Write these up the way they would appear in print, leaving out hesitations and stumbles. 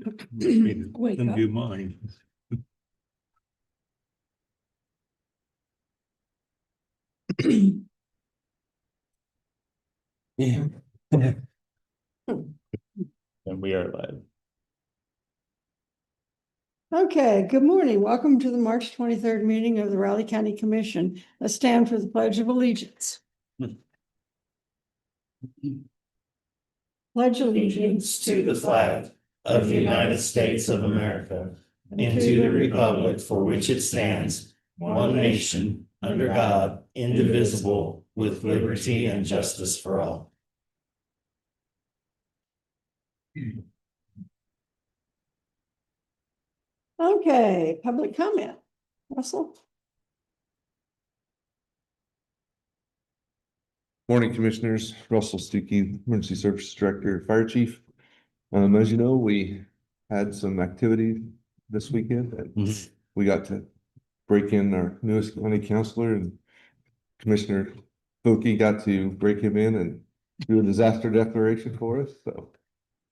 Wake up. Do mine. Yeah. And we are live. Okay, good morning. Welcome to the March 23rd meeting of the Raleigh County Commission. Let's stand for the Pledge of Allegiance. Pledge allegiance to the flag of the United States of America and to the republic for which it stands, one nation, under God, indivisible, with liberty and justice for all. Okay, public comment. Russell? Morning, Commissioners. Russell Stuckey, Emergency Services Director, Fire Chief. As you know, we had some activity this weekend, and we got to break in our newest county counselor, and Commissioner Foki got to break him in and do a disaster declaration for us. So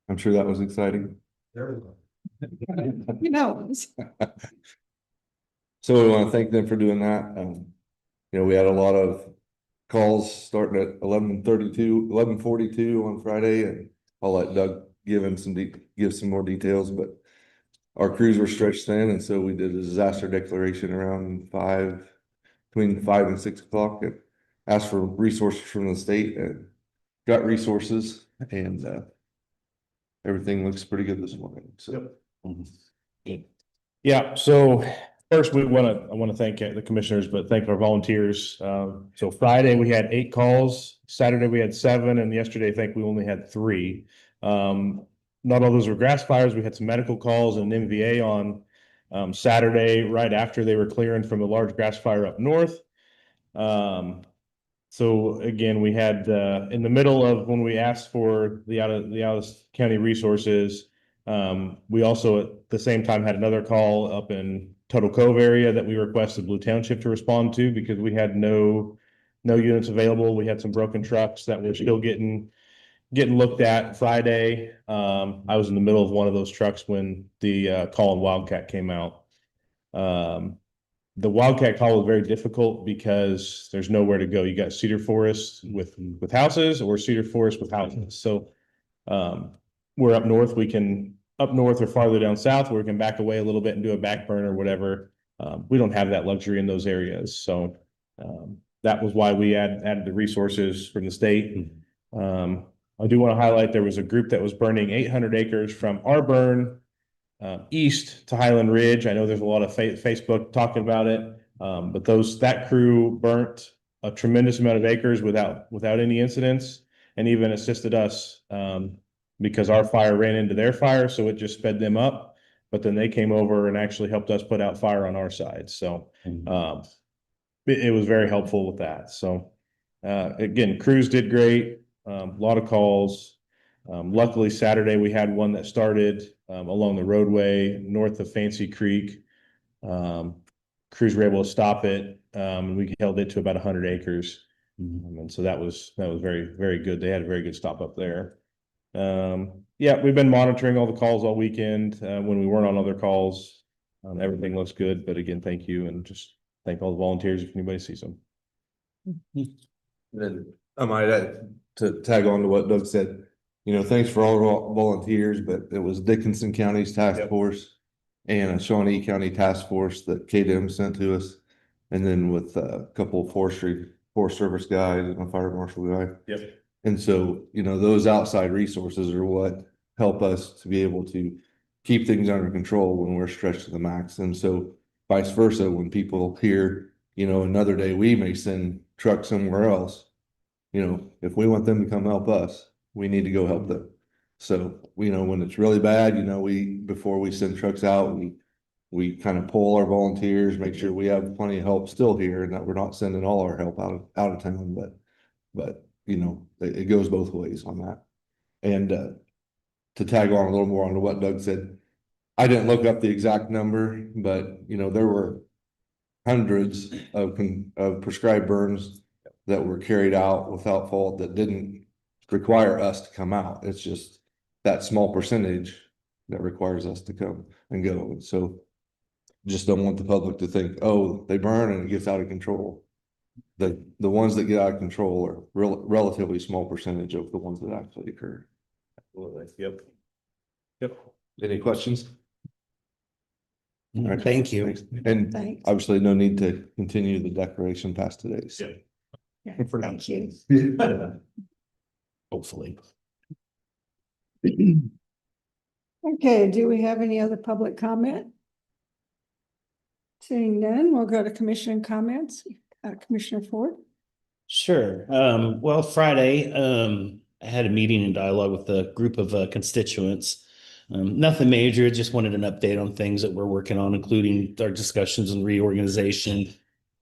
I'm sure that was exciting. You know. So we want to thank them for doing that. We had a lot of calls starting at 11:42 on Friday, and I'll let Doug give some more details, but our crews were stretched thin, and so we did a disaster declaration around between 5 and 6 o'clock, and asked for resources from the state and got resources, and everything looks pretty good this morning. So Good. Yeah, so first I want to thank the commissioners, but thank our volunteers. So Friday we had 8 calls, Saturday we had 7, and yesterday I think we only had 3. Not all those were grass fires. We had some medical calls and an MVA on Saturday right after they were clearing from a large grass fire up north. So again, we had in the middle of when we asked for the out of county resources, we also at the same time had another call up in Tuttle Cove area that we requested Blue Township to respond to because we had no units available. We had some broken trucks that were still getting looked at Friday. I was in the middle of one of those trucks when the call on Wildcat came out. The Wildcat call was very difficult because there's nowhere to go. You got cedar forest with houses or cedar forest with houses. So we're up north. We can up north or farther down south where we can back away a little bit and do a back burn or whatever. We don't have that luxury in those areas. So that was why we added the resources from the state. I do want to highlight there was a group that was burning 800 acres from our burn east to Highland Ridge. I know there's a lot of Facebook talking about it, but that crew burnt a tremendous amount of acres without any incidents, and even assisted us because our fire ran into their fire, so it just sped them up. But then they came over and actually helped us put out fire on our side. So it was very helpful with that. So again, crews did great. A lot of calls. Luckily, Saturday we had one that started along the roadway north of Fancy Creek. Crews were able to stop it, and we held it to about 100 acres. And so that was very, very good. They had a very good stop up there. Yeah, we've been monitoring all the calls all weekend. When we weren't on other calls, everything looks good. But again, thank you, and just thank all the volunteers if anybody sees them. then I might add, to tag on to what Doug said, thanks for all the volunteers, but it was Dickinson County's task force and a Shawnee County task force that KDM sent to us. And then with a couple of Forest Service guys and a fire marshal guy. Yep. And so, those outside resources are what help us to be able to keep things under control when we're stretched to the max. And so vice versa, when people hear, another day we may send trucks somewhere else, if we want them to come help us, we need to go help them. So, when it's really bad, before we send trucks out, we kind of pull our volunteers, make sure we have plenty of help still here and that we're not sending all our help out of town, but it goes both ways on that. And to tag on a little more on what Doug said, I didn't look up the exact number, but there were hundreds of prescribed burns that were carried out without fault that didn't require us to come out. It's just that small percentage that requires us to come and go. And so just don't want the public to think, oh, they burn and it gets out of control. The ones that get out of control are relatively small percentage of the ones that actually occur. Absolutely. Yep. Yep. Any questions? All right. Thank you. Thanks. And Thanks. obviously no need to continue the declaration past today. So. Yeah. Yeah, thank you. Hopefully. Okay, do we have any other public comment? Seeing none, we'll go to commission comments. Commissioner Ford. Sure. Well, Friday, I had a meeting and dialogue with a group of constituents. Nothing major, just wanted an update on things that we're working on, including our discussions and reorganization,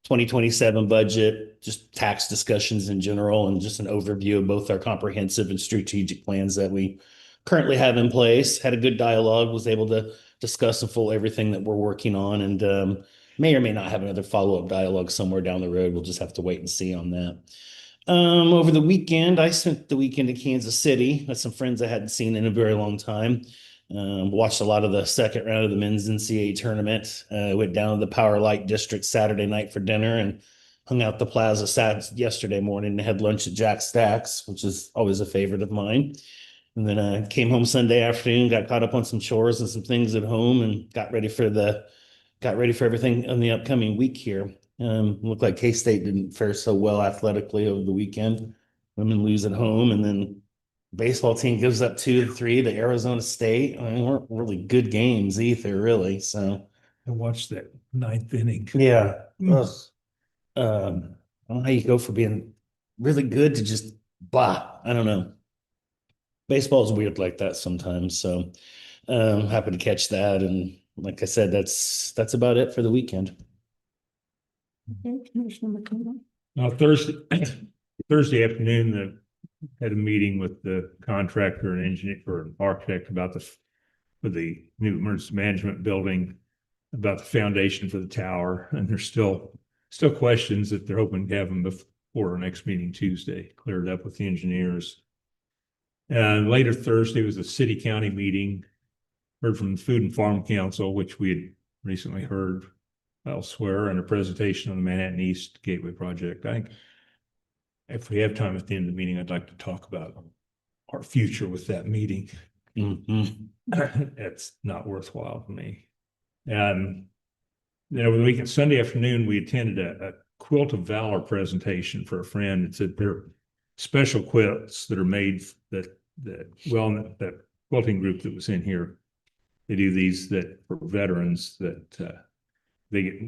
2027 budget, just tax discussions in general, and just an overview of both our comprehensive and strategic plans that we currently have in place. Had a good dialogue, was able to discuss in full everything that we're working on, and may or may not have another follow-up dialogue somewhere down the road. We'll just have to wait and see on that. Over the weekend, I spent the weekend in Kansas City with some friends I hadn't seen in a very long time. Watched a lot of the second round of the men's NCAA tournament. Went down to the Power Light District Saturday night for dinner and hung out the plaza yesterday morning and had lunch at Jack Stack's, which is always a favorite of mine. And then came home Sunday afternoon, got caught up on some chores and some things at home, and got ready for everything in the upcoming week here. Looked like K-State didn't fare so well athletically over the weekend. Women lose at home, and then baseball team gives up 2-3 to Arizona State. I mean, weren't really good games either, really. So I watched that ninth inning. yeah. Mm. I don't know how you go from being really good to just blah. I don't know. Baseball is weird like that sometimes. So happy to catch that. And like I said, that's about it for the weekend. Okay, Commissioner McCullough. Thursday afternoon, had a meeting with the contractor and engineer or an architect about for the new emergency management building, about the foundation for the tower. And there's still questions that they're hoping to have them before our next meeting Tuesday, cleared up with the engineers. Later Thursday was a city county meeting. Heard from the Food and Farm Council, which we had recently heard elsewhere, and a presentation on the Manhattan East Gateway project. I think if we have time at the end of the meeting, I'd like to talk about our future with that meeting. It's not worthwhile for me. And then over the weekend, Sunday afternoon, we attended a Quilt of Valor presentation for a friend. It's they're special quilts that are made that quilting group that was in here. They do these that for veterans that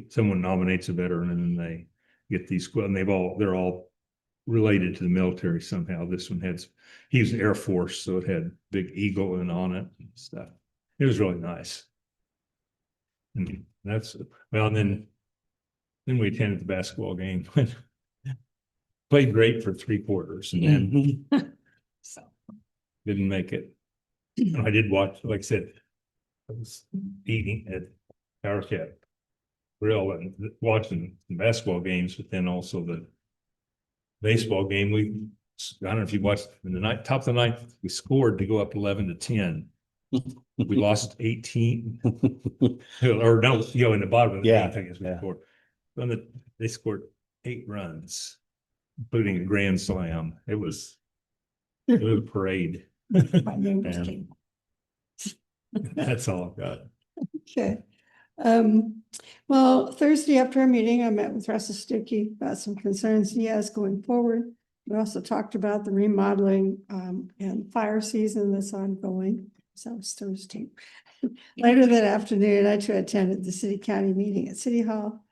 someone nominates a veteran and then they get these quilts, and they're all related to the military somehow. This one he was Air Force, so it had big eagle on it and stuff. It was really nice. And and then we attended the basketball game. Played great for 3 quarters and then didn't make it. I did watch, like I said, I was eating at Power Cat Grill and watching the basketball games, but then also the baseball game. I don't know if you watched in the top of the ninth, we scored to go up 11-10. We lost 18 or no, in the bottom of the eighth, I guess we scored. They scored 8 runs, including a grand slam. It was a parade. My name was Jane. That's all I've got. Okay. Well, Thursday after our meeting, I met with Russ Stuckey about some concerns he has going forward. We also talked about the remodeling and fire season that's ongoing. So it was Thursday. Later that afternoon, I too attended the city county meeting at City Hall.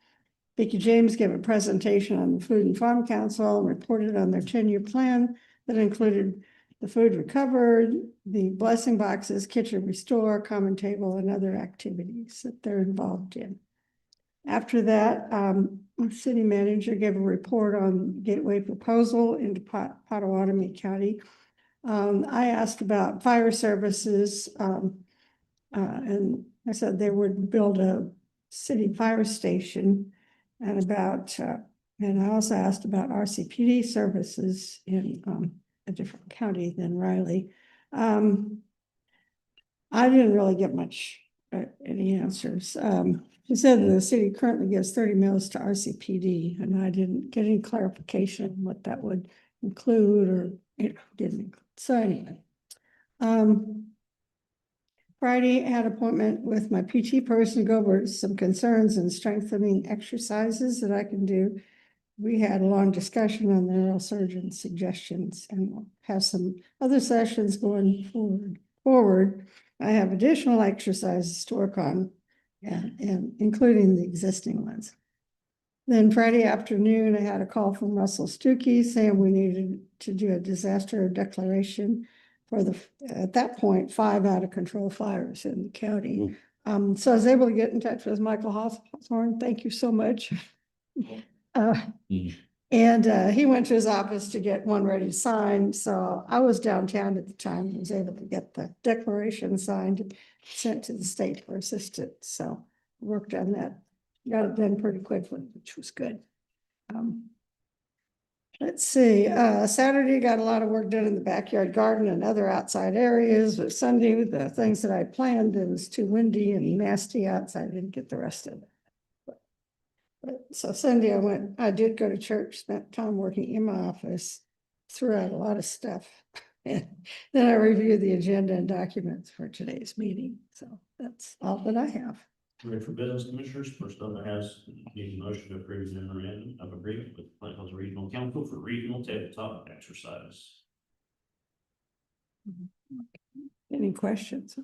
Vicki James gave a presentation on the Food and Farm Council and reported on their 10-year plan that included the food recovered, the blessing boxes, kitchen restore, common table, and other activities that they're involved in. After that, the city manager gave a report on gateway proposal into Potawatomi County. I asked about fire services, and I said they would build a city fire station, and I also asked about RCPD services in a different county than Riley. I didn't really get much, any answers. She said the city currently gives 30 meals to RCPD, and I didn't get any clarification on what that would include or, didn't. So anyway. Friday, I had an appointment with my PT person to go over some concerns and strengthening exercises that I can do. We had a long discussion on the neurosurgeon suggestions, and we'll have some other sessions going forward. I have additional exercises to work on, and including the existing ones. Then Friday afternoon, I had a call from Russell Stuckey saying we needed to do a disaster declaration for at that point, 5 out of control fires in the county. So I was able to get in touch with Michael Hawthorne. Thank you so much. And he went to his office to get one ready to sign. So I was downtown at the time. He was able to get the declaration signed and sent to the state for assistance. So worked on that. Got it done pretty quickly, which was good. Let's see, Saturday got a lot of work done in the backyard garden and other outside areas. But Sunday, the things that I planned, it was too windy and nasty outside. I didn't get the rest of it. So Sunday I did go to church, spent time working in my office, threw out a lot of stuff. And then I reviewed the agenda and documents for today's meeting. So that's all that I have. Ready for business, commissioners? First up, I have need a motion to approve the memorandum of agreement with Flint Hills Regional Council for regional tabletop exercise. Any questions?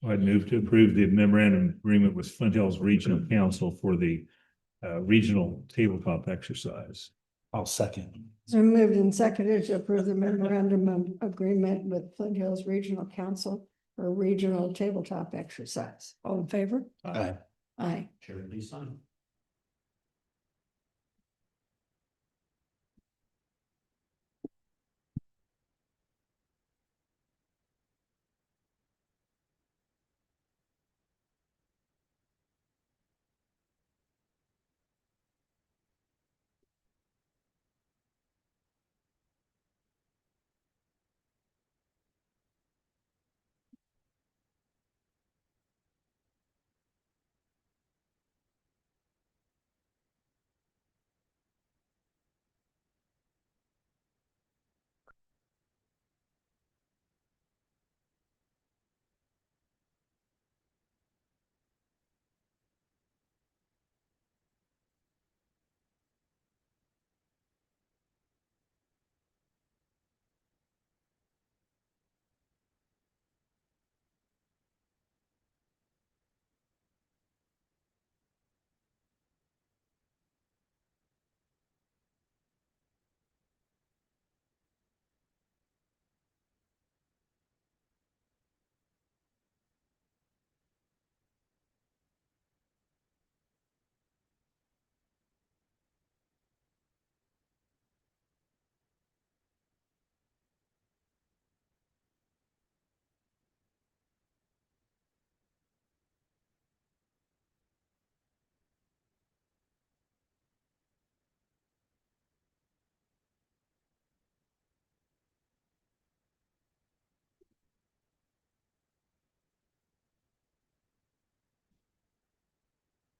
I'd move to approve the memorandum agreement with Flint Hills Regional Council for the regional tabletop exercise. I'll second. So moved and seconded to approve the memorandum of agreement with Flint Hills Regional Council for regional tabletop exercise. All in favor? Aye. Aye. Chair, please sign.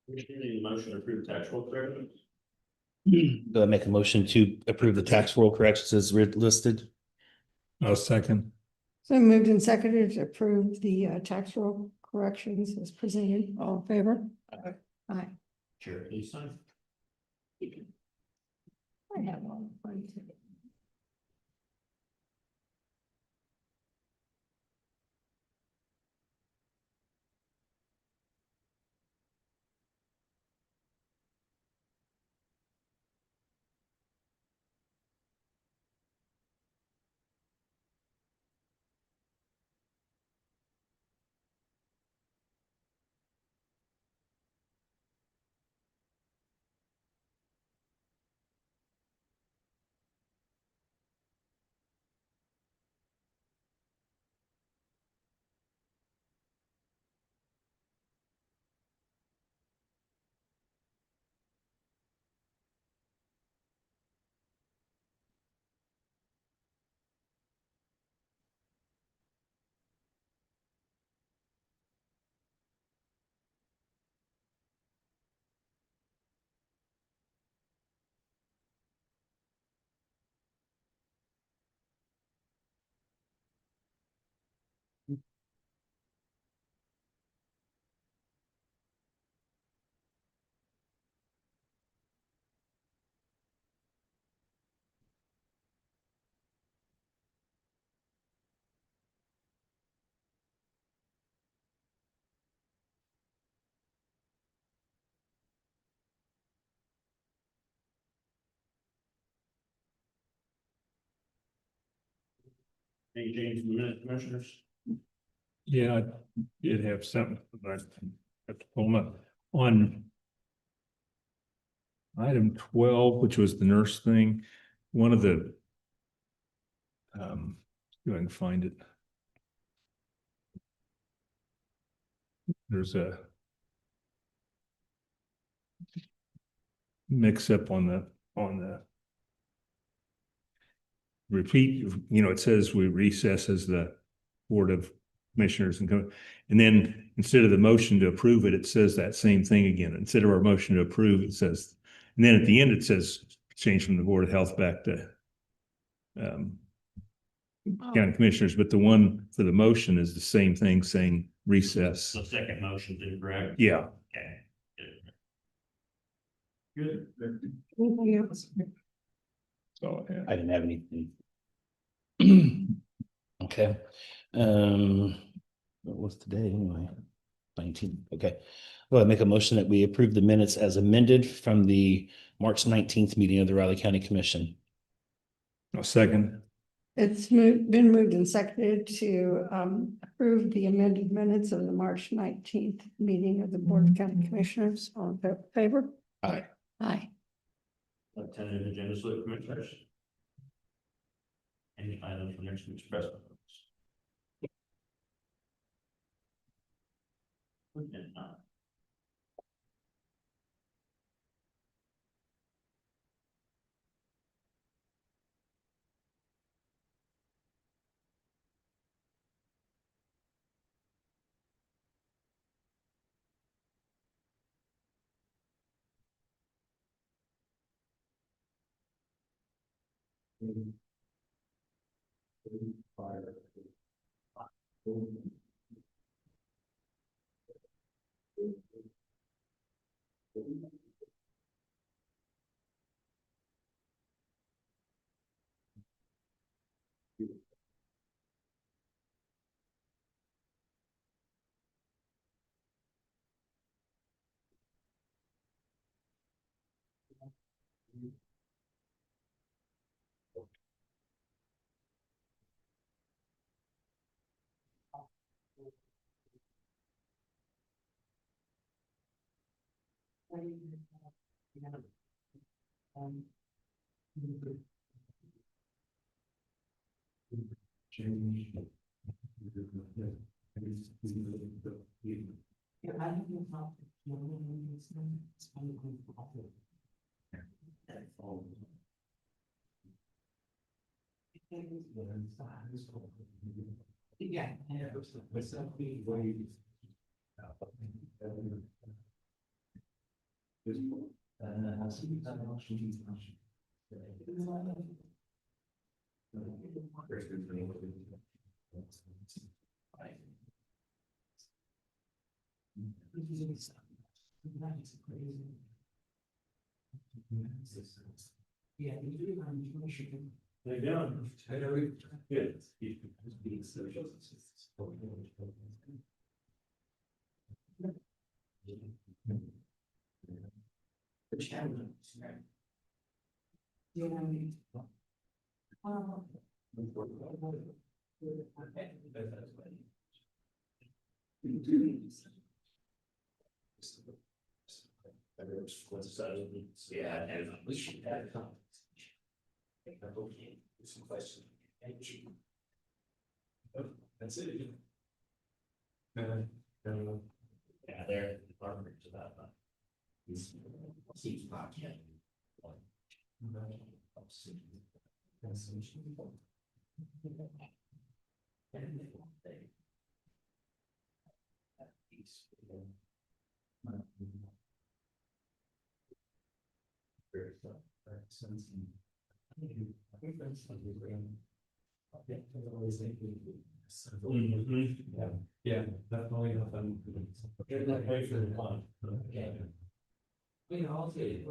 Any motion to approve tax roll credit? Do I make a motion to approve the tax roll corrections as listed? I'll second. So moved and seconded to approve the tax roll corrections as presented. All in favor? Aye. Aye. Chair, please sign. I have one. Any change in the minute, commissioners? Yeah, I did have something, but I have to pull them up. On item 12, which was the nurse thing, one of the, go ahead and find it. There's a mix up on the repeat, it says we recess as the Board of Commissioners and then instead of the motion to approve it, it says that same thing again. Instead of our motion to approve, it says, and then at the end, it says change from the Board of Health back to County Commissioners, but the one for the motion is the same thing saying recess. The second motion, did correct? Yeah. Okay. Good. Anything else? So, yeah. I didn't have anything. Okay. What was today anyway? 19th. Okay. Well, I make a motion that we approve the minutes as amended from the March 19th meeting of the Riley County Commission. A second. It's been moved and seconded to approve the amended minutes of the March 19th meeting of the Board of County Commissioners. All in favor? Aye. Aye. Tentative agenda slip, commissioners. Any items for next week's press conference? Yeah, and we should have a some questions. That's it. Yeah, they're the department about that. Seems not yet. Yeah, definitely nothing. That way for the fun. We can all say it.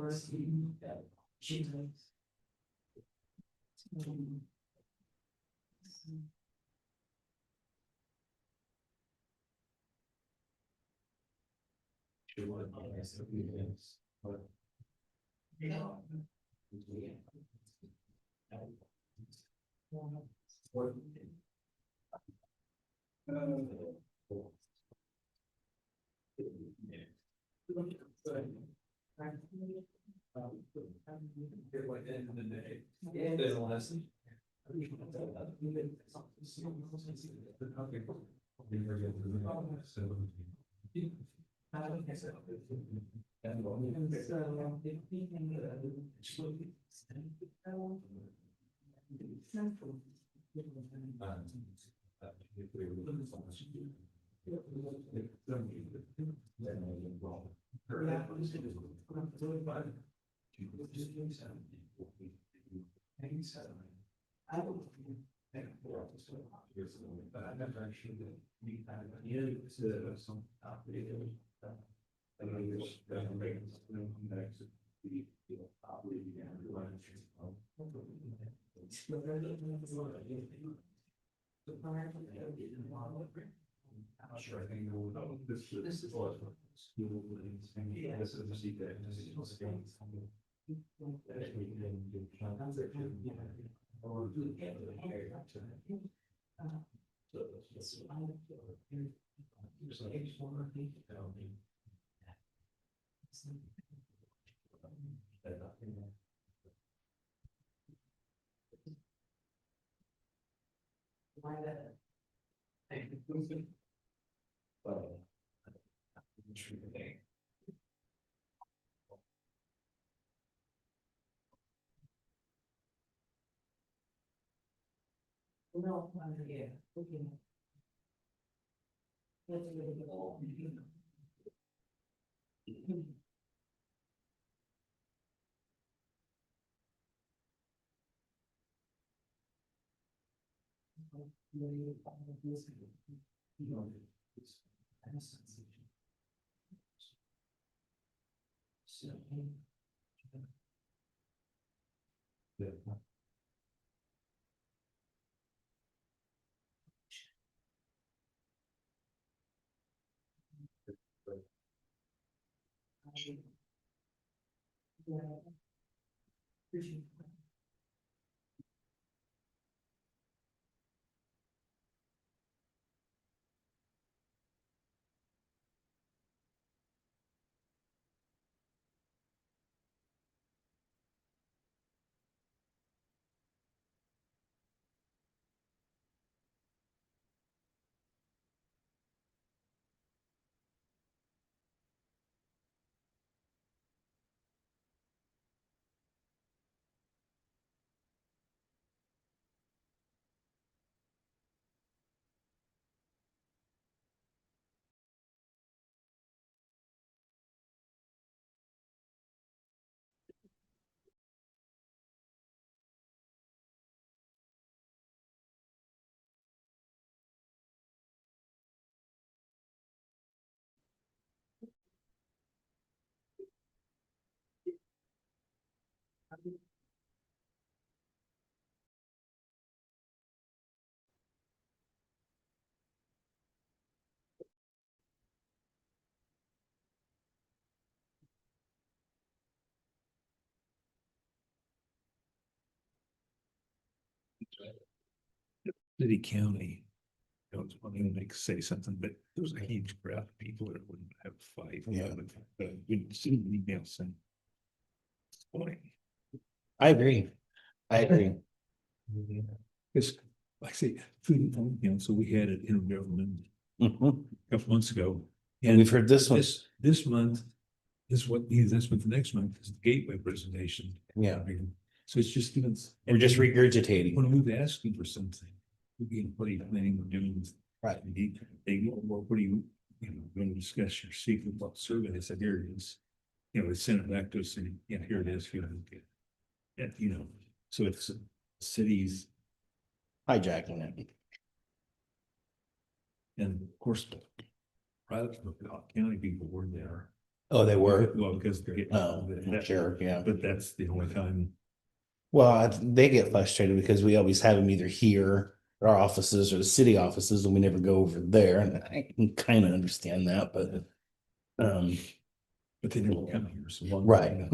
City county. I was wanting to say something, but there was a huge crowd of people that wouldn't have a fight. Yeah. We'd see the email saying. Boy, I agree. I agree. it's, like I say, food and farm council, we had it intergovernmental Mhm. a couple months ago. And we've heard this one. This month is what, this month, the next month is the gateway presentation. Yeah. So it's just giving. We're just regurgitating. When we've asked them for something, what are you planning on doing? Right. They go, well, what are you going to discuss your secret about survey? They said, here it is. They sent it back to us and, here it is. And, so it's cities Hijacking it. and of course, private county people were there. Oh, they were? Well, because they're getting. Oh, sure, yeah. But that's the only time. Well, they get frustrated because we always have them either here, at our offices or the city offices, and we never go over there. And I can kind of understand that, but But they never come here. So right.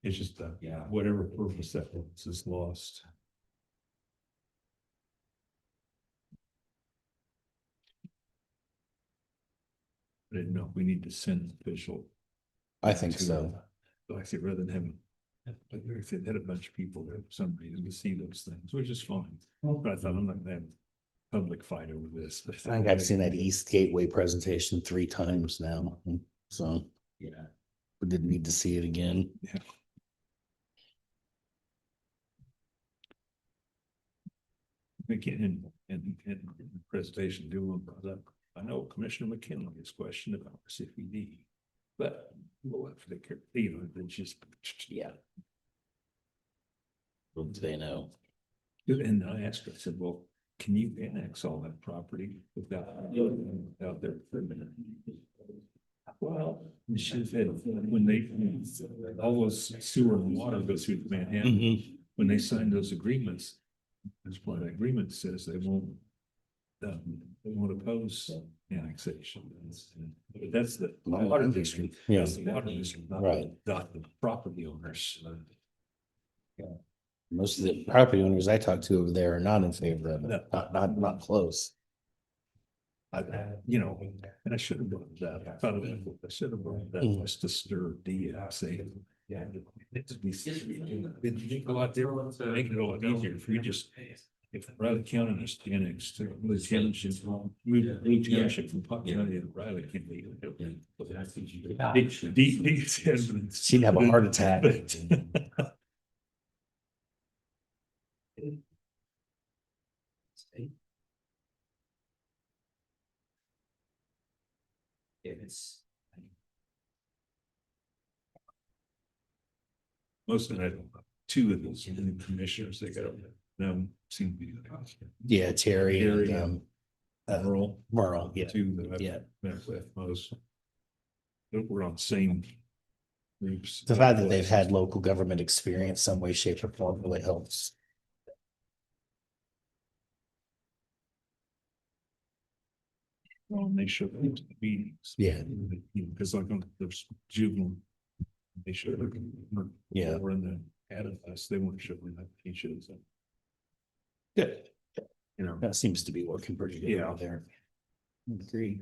It's just, whatever purpose that was is lost. I didn't know if we need to send an official. I think to, so. Like I said, rather than having, like I said, had a bunch of people there for some reason to see those things, which is fine. But I thought I'm not gonna have a public fight over this. I think I've seen that East Gateway presentation 3 times now, so. Yeah. We didn't need to see it again. Yeah. Again, in the presentation, Doolin brought up, I know Commissioner McKinley is questioned about CPD, but we'll have to take care of, you know, it's just. Yeah. What do they know? And I asked her, I said, well, can you annex all that property without their permit? Well, she said, when they, all those sewer and water goes through Manhattan, Mhm. when they signed those agreements, that's why the agreement says they won't oppose annexation. But that's the water district. Yeah. That's the water district, Right. not the property owners. Most of the property owners I talk to over there are not in favor of No. it, not close. You know, and I should have brought that, I thought of it, I should have brought that just to stir D up, saying, yeah. It's a lot different, make it a lot easier if you just, if Riley County is annexed, Lee Township, move Lee Township from Puck County to Riley County. She'd have a heart attack. Most of that, 2 of those new commissioners, they got, them seem to be. Yeah, Terry Terry and Merle. Merle, yeah. 2 that I've Yeah. met with most. We're on the same groups. The fact that they've had local government experience some way, shape, or form really helps. Well, they show up to the meetings. Yeah. Because like there's juvenile. They should have. Yeah. We're in the added us, they weren't showing that he should have. Good. You know, That seems to be working pretty good Yeah. out there. Agree.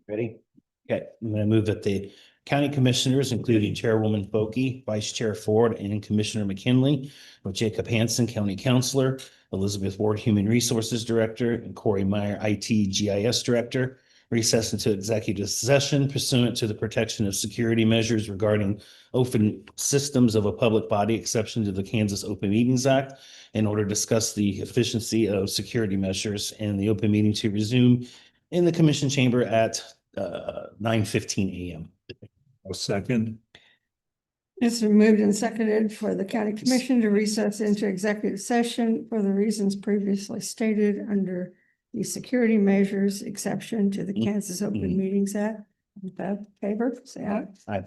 Ready? Okay, I'm gonna move that the county commissioners, including Chairwoman Foki, Vice Chair Ford, and Commissioner McKinley, with Jacob Hansen, County Counselor, Elizabeth Ward, Human Resources Director, and Corey Meyer, IT GIS Director, recess into executive session pursuant to the protection of security measures regarding open systems of a public body exception to the Kansas Open Meetings Act in order to discuss the efficiency of security measures, and the open meeting to resume in the commission chamber at 9:15 a.m. a second. It's been moved and seconded for the county commission to recess into executive session for the reasons previously stated under the security measures exception to the Kansas Open Meetings Act. With that favor, say aye. Aye.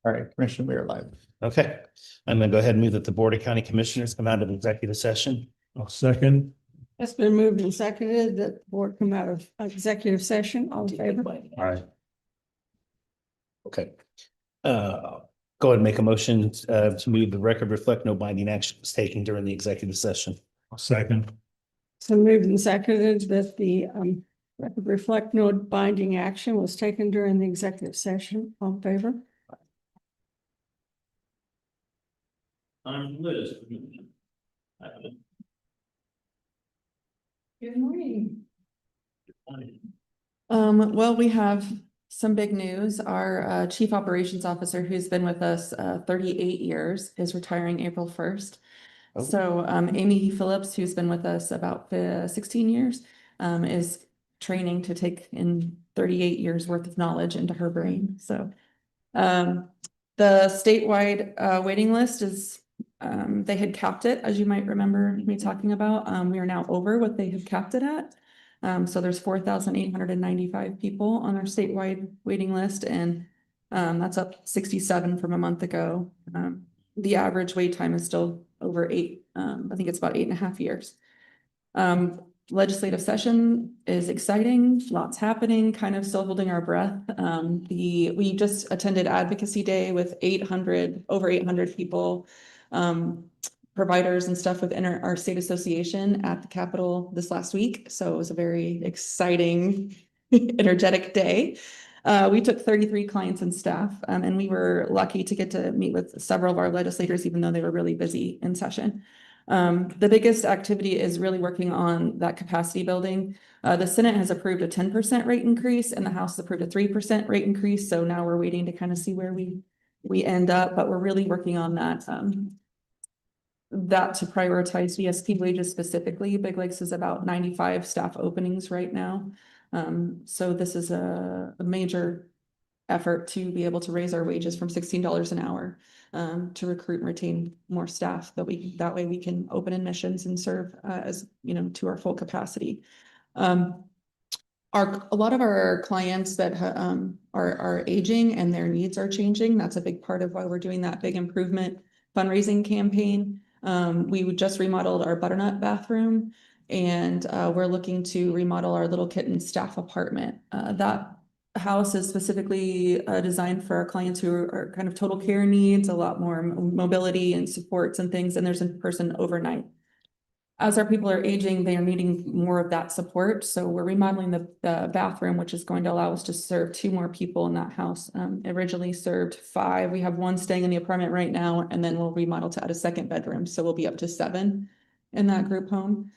All right, Commissioner Mayor Live. Okay, I'm gonna go ahead and move that the Board of County Commissioners come out of executive session. I'll second. It's been moved and seconded that the board come out of executive session. All in favor? All right. Okay. Go ahead and make a motion to move the record reflect no binding action was taken during the executive session. I'll second. So moved and seconded that the record reflect no binding action was taken during the executive session. All in favor? Good morning. Well, we have some big news. Our Chief Operations Officer, who's been with us 38 years, is retiring April 1st. Oh. So Amy Phillips, who's been with us about 16 years, is training to take in 38 years worth of knowledge into her brain. So the statewide waiting list is, they had capped it, as you might remember me talking about. We are now over what they had capped it at. So there's 4,895 people on our statewide waiting list, and that's up 67 from a month ago. The average wait time is still over I think it's about 8.5 years. Legislative session is exciting, lots happening, kind of still holding our breath. We just attended Advocacy Day with over 800 people, providers and stuff within our state association at the Capitol this last week. So it was a very exciting, energetic day. We took 33 clients and staff, and we were lucky to get to meet with several of our legislators, even though they were really busy in session. The biggest activity is really working on that capacity building. The Senate has approved a 10% rate increase and the House has approved a 3% rate increase. So now we're waiting to kind of see where we end up, but we're really working on that. That to prioritize VSP wages specifically. Big Lakes is about 95 staff openings right now. So this is a major effort to be able to raise our wages from $16 an hour to recruit and retain more staff that way we can open admissions and serve to our full capacity. A lot of our clients that are aging and their needs are changing. That's a big part of why we're doing that big improvement fundraising campaign. We just remodeled our Butternut bathroom, and we're looking to remodel our Little Kitten staff apartment. That house is specifically designed for our clients who are kind of total care needs, a lot more mobility and supports and things, and there's a person overnight. As our people are aging, they are needing more of that support. So we're remodeling the bathroom, which is going to allow us to serve 2 more people in that house. Originally served 5. We have 1 staying in the apartment right now, and then we'll remodel to add a 2nd bedroom. So we'll be up to 7 in that group home.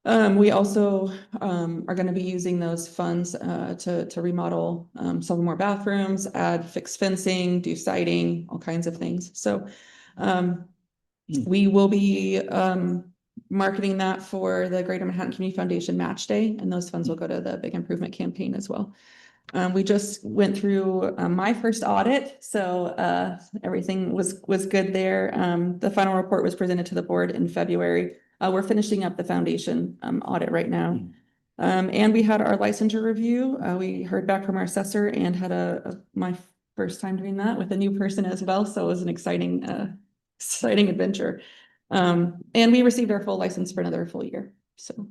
We also are going to be using those funds to remodel some more bathrooms, add fixed fencing, do siding, all kinds of things. So we will be marketing that for the Greater Manhattan Community Foundation Match Day, and those funds will go to the big improvement campaign as well. We just went through my first audit, so everything was good there. The final report was presented to the board in February. We're finishing up the foundation audit right now. And we had our licensure review. We heard back from our assessor and had my first time doing that with a new person as well. So it was an exciting adventure. And we received our full license for another full year. So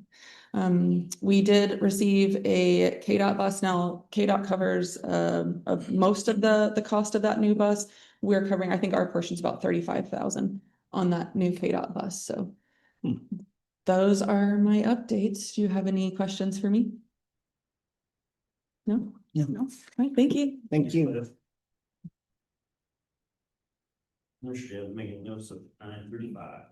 we did receive a KDOT bus. Now KDOT covers of most of the cost of that new bus. We're covering, I think our portion's about $35,000 on that new KDOT bus. So those are my updates. Do you have any questions for me? No? Yeah. No? All right, thank you. Thank you. Making notes of 9:35.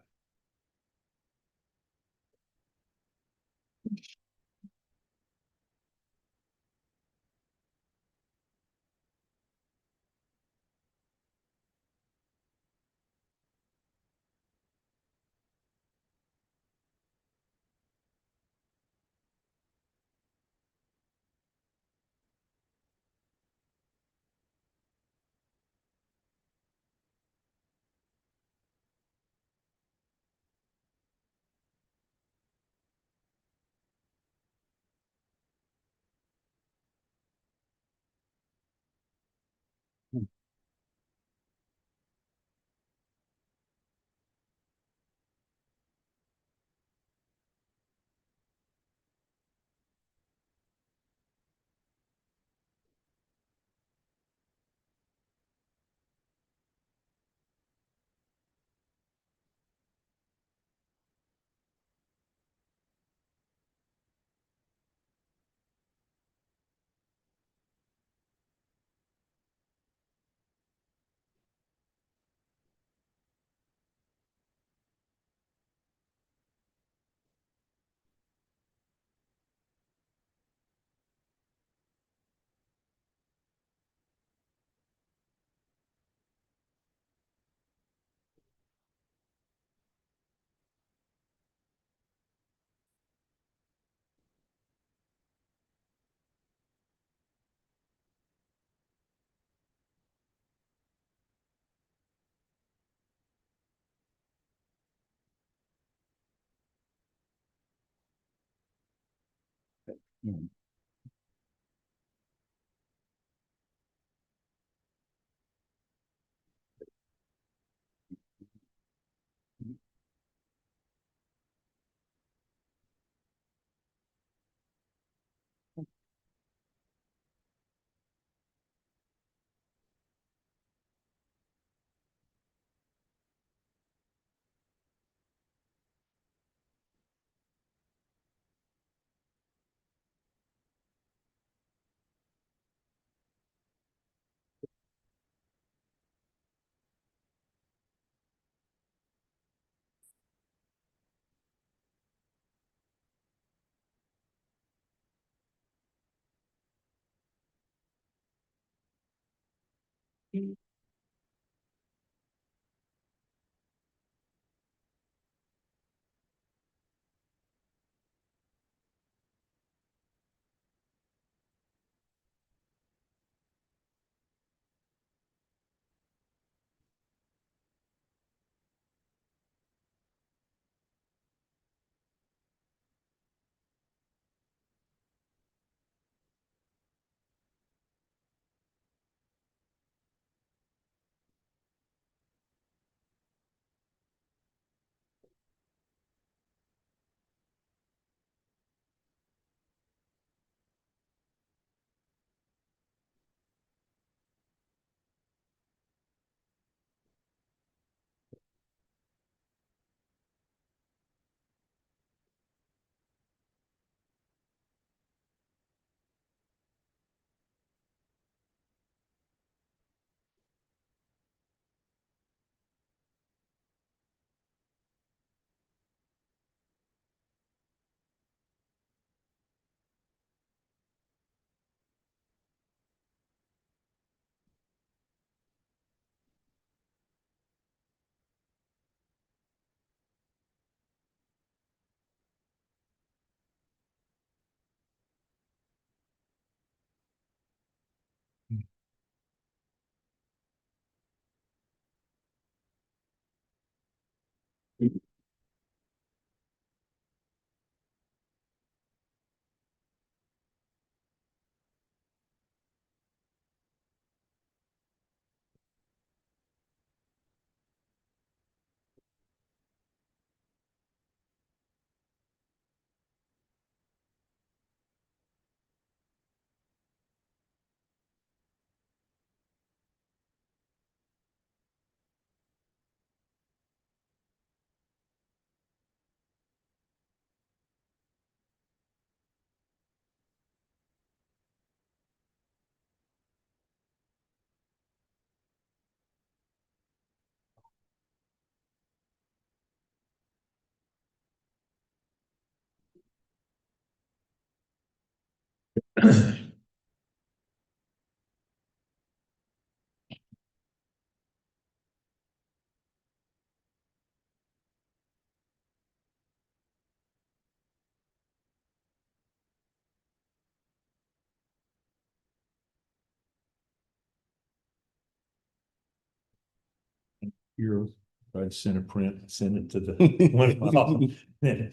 Heroes. I send a print, send it to the one of my office. Then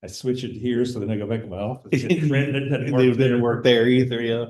I switch it here, so then I go back to my office. It print, it doesn't work It didn't work there either, yeah.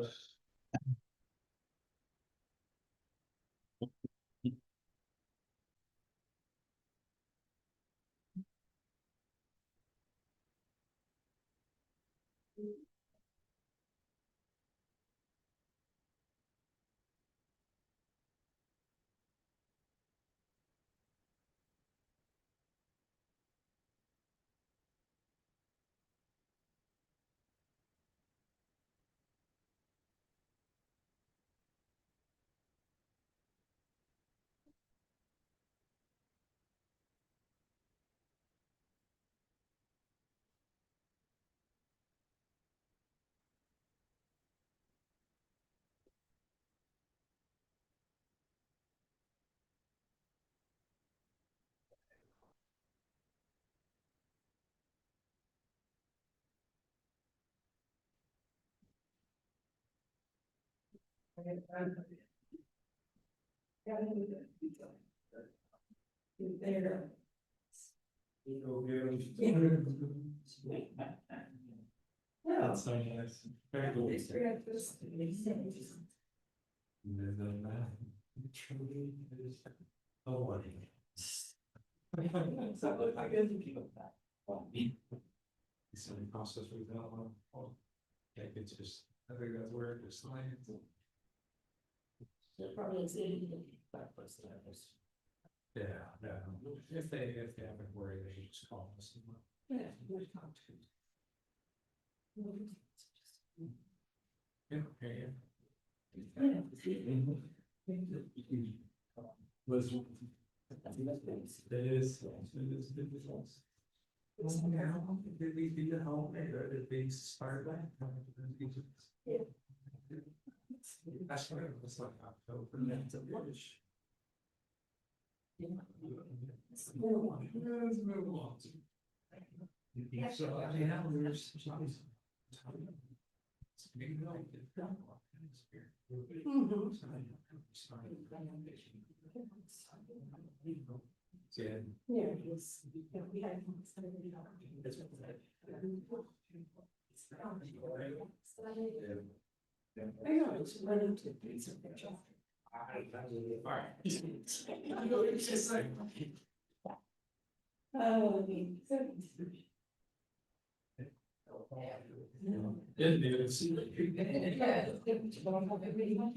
It's just, I think that's where it just lands. Yeah, no, if they have a worry, they should just call us. Yeah, Was. That is. Did we do the home or did they start that? That's what it was like October. That's a push. Let's move on. So, yeah, there's.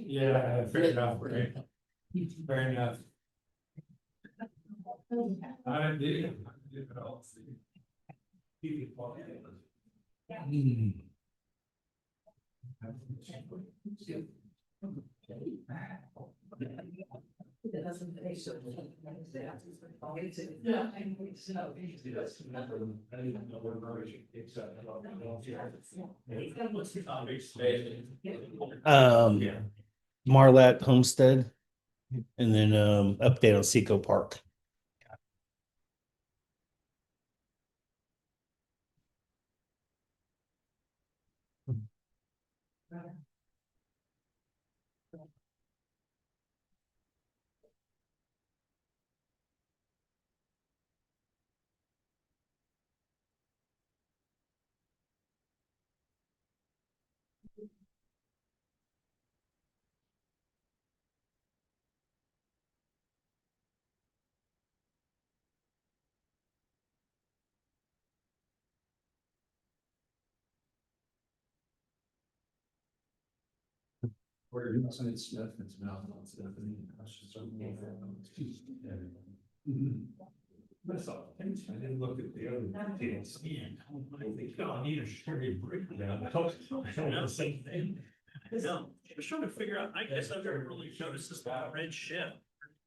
Yeah, fair enough, right? Fair enough. I did. Marlette Homestead, and then update on Seco Park. Where you're saying stuff, it's not stuff. That's all. I didn't look at the other kids. I think I need a sherry breakdown. The same thing. No, I was trying to figure out, I guess I've never really noticed this red shed.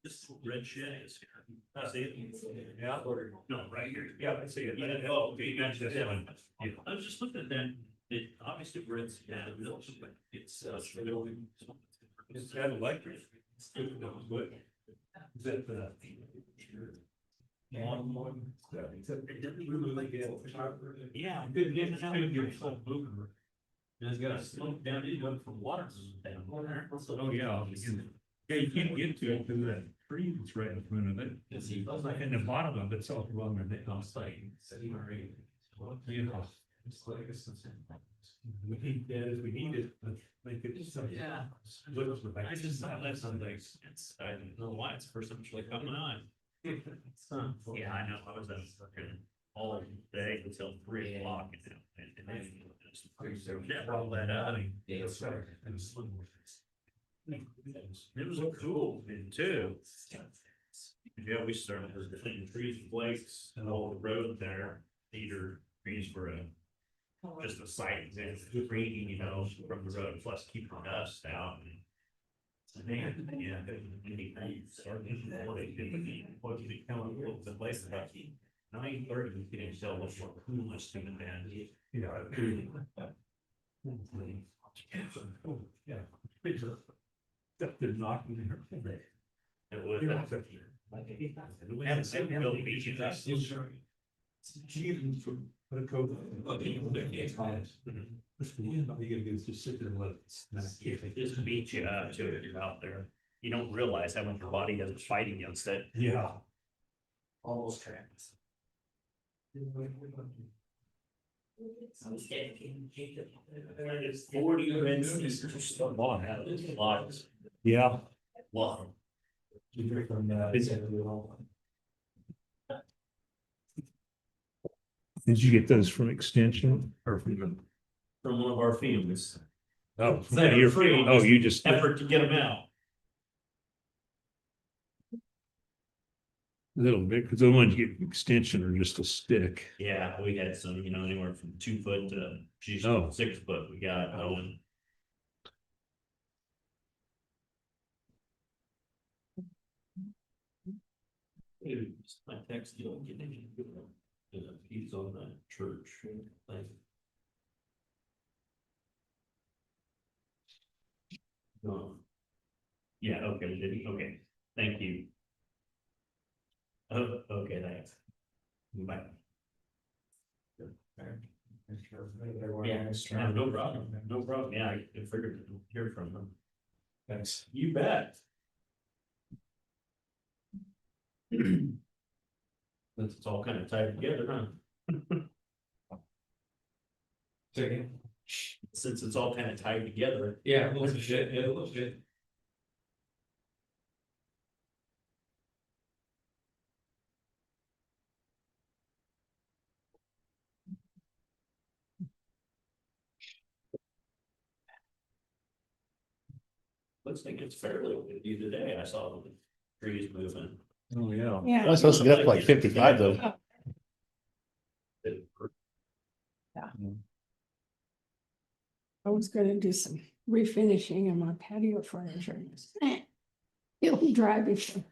This red shed is here. See it? Yeah. No, right here. Yeah, I see it. Yeah, oh, okay, you guys just have one. I was just looking at that, it obviously red's, yeah, it's, It's got electric. It's good, but. Is that the? One. it doesn't even look like it. Yeah. Couldn't get it full moving. And it's got a slope down, you go from water down there. Oh, yeah. Yeah, you can't get to it through that tree that's right in front of it. And the bottom of it's all wrong with it. Yeah. It's like it's. We need that as we need it, but make it. Yeah. I just saw that someday. It's, I don't know why, it's the first time it's like, come on. Yeah, I know, I was fucking all day until 3 o'clock. And then never all that out. It was cool too. Yeah, we started planting trees, flakes, and all the road there, cedar trees for just a sight, and greening, you know, from the road, plus keeping the dust out. Man, yeah. What you become a little bit later, 9:30, you can tell what more coolness to the band. Yeah. Yeah. They're knocking there. It was. We haven't seen Bill Beach. Put a coat. You gotta just sit there and let it. Just beat you up to it, you're out there. You don't realize how much your body is fighting against it. Yeah. All those tracks. It's 40 red sisters. A lot. Yeah. Lot. Did you get those from extension or from the? From one of our fields. Oh, They were you're free, Oh, you just. Effort to get them out. Little bit, because the ones you get from extension are just a stick. Yeah, we had some, anywhere from 2 foot to, geez, Oh. 6 foot, we got going. Dude, my text deal getting. He's on that church thing. Yeah, okay, did he? Okay, thank you. Oh, okay, thanks. Bye. Yeah, no problem, no problem, yeah, I figured to hear from them. Thanks. You bet. It's all kind of tied together, huh? Since it's all kind of tied together. Yeah, it looks good, yeah, it looks good. Looks like it's fairly windy today, I saw the trees moving. Oh, yeah. Yeah. Well, it's supposed to get up to like 55 though. I was gonna do some refinishing on my patio furniture. It'll drive you.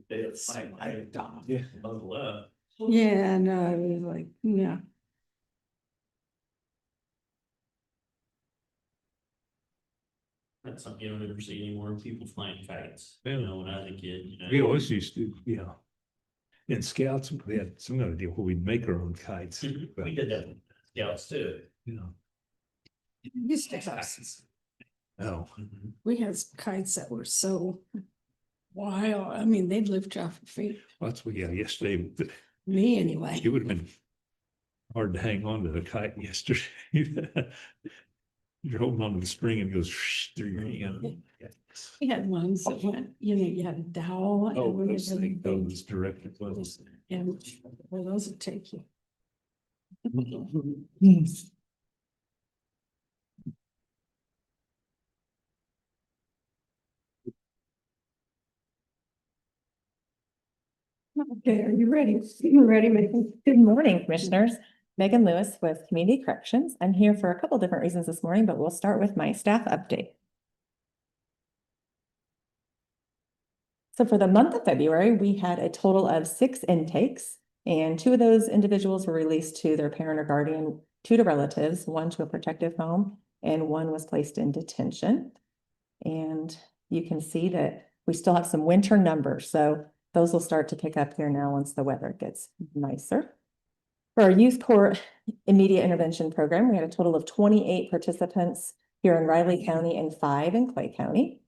It's Like, dog. Yeah. Bundle up. Yeah, no, I was like, no. That's something you don't ever see anymore, people flying kites, Yeah. when I was a kid, We always used to, yeah. In scouts, we had some kind of deal where we'd make our own kites. But, We did that with scouts too. you know, Used to have, oh, we had some kites that were so wild. I mean, they'd lift you off your feet. that's what, yeah, yesterday, but Me anyway. it would have been hard to hang on to the kite yesterday. You're holding on to the string and it goes through your hand. We had ones that went, you had a dowel. Oh, and we had those really things, big- those directed ones. And well, those would take you. Okay, are you ready? You ready, Megan? Good morning, Commissioners. Megan Lewis with Community Corrections. I'm here for a couple different reasons this morning, but we'll start with my staff update. So for the month of February, we had a total of 6 intakes, and 2 of those individuals were released to their parent or guardian, 2 to relatives, 1 to a protective home, and 1 was placed in detention. And you can see that we still have some winter numbers, so those will start to pick up here now once the weather gets nicer. For our youth court immediate intervention program, we had a total of 28 participants here in Riley County and 5 in Clay County.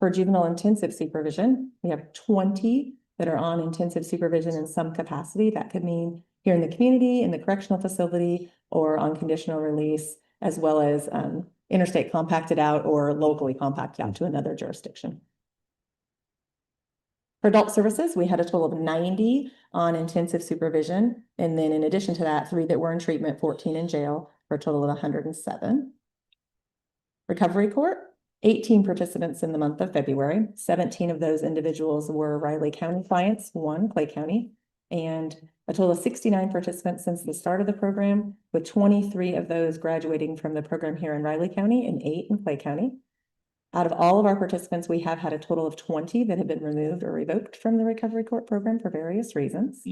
For juvenile intensive supervision, we have 20 that are on intensive supervision in some capacity. That could mean here in the community, in the correctional facility, or on conditional release, as well as interstate compacted out or locally compacted out to another jurisdiction. For adult services, we had a total of 90 on intensive supervision. And then in addition to that, 3 that were in treatment, 14 in jail, for a total of 107. Recovery court, 18 participants in the month of February. 17 of those individuals were Riley County clients, 1 Clay County, and a total of 69 participants since the start of the program, with 23 of those graduating from the program here in Riley County and 8 in Clay County. Out of all of our participants, we have had a total of 20 that have been removed or revoked from the recovery court program for various reasons.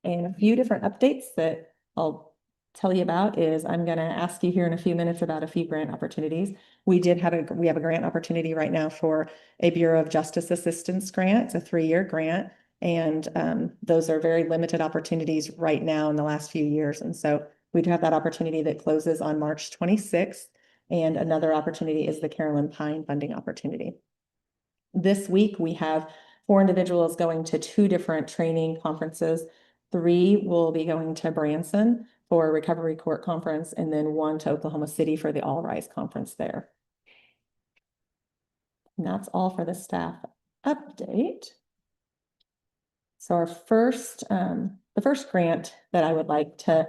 And a few different updates that I'll tell you about is I'm going to ask you here in a few minutes about a few grant opportunities. We have a grant opportunity right now for a Bureau of Justice Assistance grant. It's a 3-year grant. And those are very limited opportunities right now in the last few years. And so we do have that opportunity that closes on March 26th. And another opportunity is the Carolyn Pine funding opportunity. This week, we have 4 individuals going to 2 different training conferences. 3 will be going to Branson for Recovery Court Conference, and then 1 to Oklahoma City for the All Rise Conference there. And that's all for the staff update. So our first, the first grant that I would like to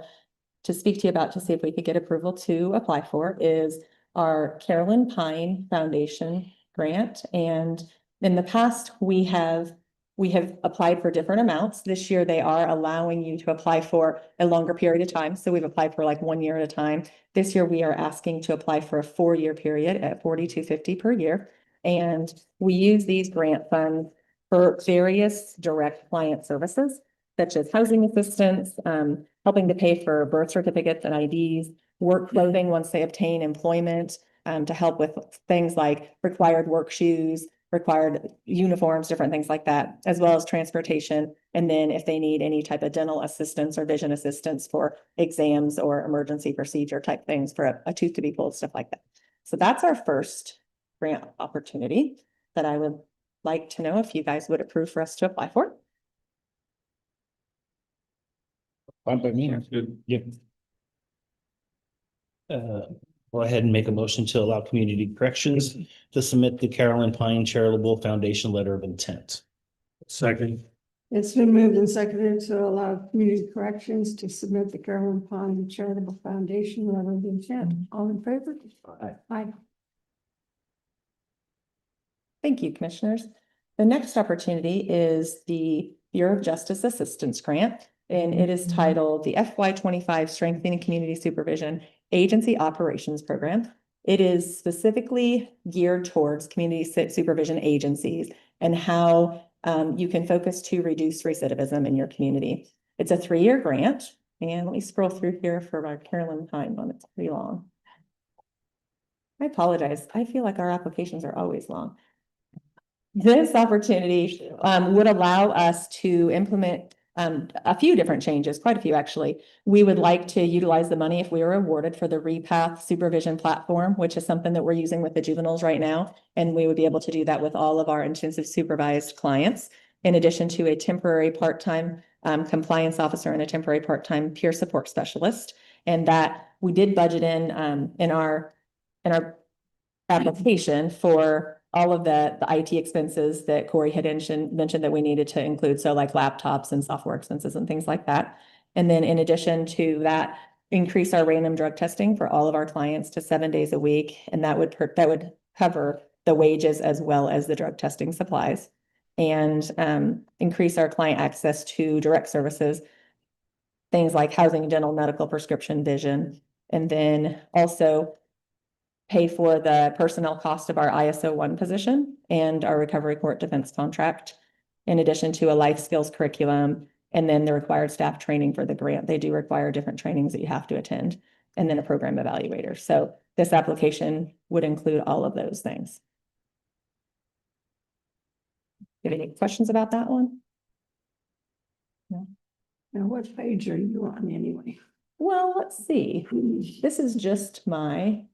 speak to you about to see if we could get approval to apply for is our Carolyn Pine Foundation grant. And in the past, we have applied for different amounts. This year, they are allowing you to apply for a longer period of time. So we've applied for like 1 year at a time. This year, we are asking to apply for a 4-year period at $4,250 per year. And we use these grant funds for various direct client services, such as housing assistance, helping to pay for birth certificates and IDs, work clothing once they obtain employment, to help with things like required work shoes, required uniforms, different things like that, as well as transportation. And then if they need any type of dental assistance or vision assistance for exams or emergency procedure type things for a tooth to be pulled, stuff like that. So that's our first grant opportunity that I would like to know if you guys would approve for us to apply for. Fine by me. Good. Yep. Go ahead and make a motion to allow Community Corrections to submit the Carolyn Pine Charitable Foundation Letter of Intent. Second. It's been moved and seconded to allow Community Corrections to submit the Carolyn Pond Charitable Foundation letter of intent. All in favor? Aye. Thank you, Commissioners. The next opportunity is the Bureau of Justice Assistance Grant, and it is titled the FY25 Strengthening Community Supervision Agency Operations Program. It is specifically geared towards community supervision agencies and how you can focus to reduce recidivism in your community. It's a 3-year grant, and let me scroll through here for our Carolyn Pine one. It's pretty long. I apologize. I feel like our applications are always long. This opportunity would allow us to implement a few different changes, quite a few actually. We would like to utilize the money if we are awarded for the RePath supervision platform, which is something that we're using with the juveniles right now. And we would be able to do that with all of our intensive supervised clients, in addition to a temporary part-time compliance officer and a temporary part-time peer support specialist. And that we did budget in our application for all of the IT expenses that Corey had mentioned that we needed to include. So like laptops and software expenses and things like that. And then in addition to that, increase our random drug testing for all of our clients to 7 days a week. And that would cover the wages as well as the drug testing supplies, and increase our client access to direct services, things like housing, dental, medical, prescription, vision, and then also pay for the personnel cost of our ISO 1 position and our recovery court defense contract, in addition to a life skills curriculum, and then the required staff training for the grant. They do require different trainings that you have to attend, and then a program evaluator. So this application would include all of those things. Do you have any questions about that one? No. Now, what page are you on anyway? Well, let's see. This is just my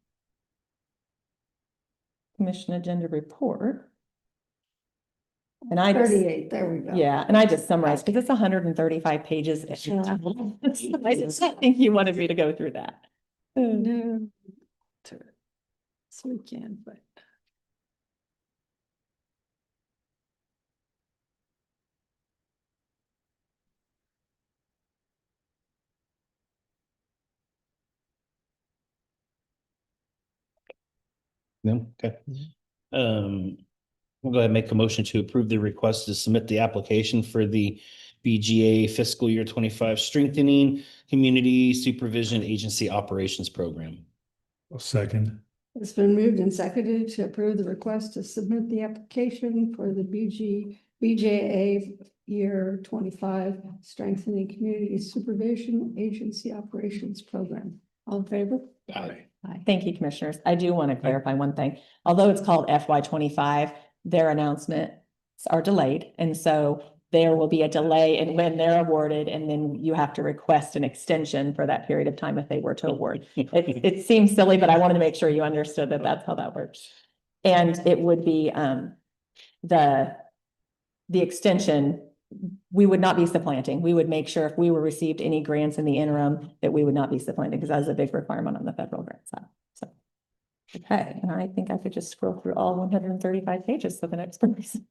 commission agenda report. And I just, 38, there we go. yeah, and I just summarized because it's 135 pages. Sure. I just think you wanted me to go through that. No. So we can, but. No, okay. We'll go ahead and make a motion to approve the request to submit the application for the BGA fiscal year 25 strengthening community supervision agency operations program. Second. It's been moved and seconded to approve the request to submit the application for the BJA year 25 strengthening community supervision agency operations program. All in favor? Aye. Thank you, Commissioners. I do want to clarify one thing. Although it's called FY25, their announcements are delayed. And so there will be a delay in when they're awarded, and then you have to request an extension for that period of time if they were to award. It seems silly, but I wanted to make sure you understood that that's how that works. And it would be the extension we would not be supplanting. We would make sure if we were received any grants in the interim that we would not be supplanting, because that's a big requirement on the federal grant side. So, okay, and I think I could just scroll through all 135 pages for the next person.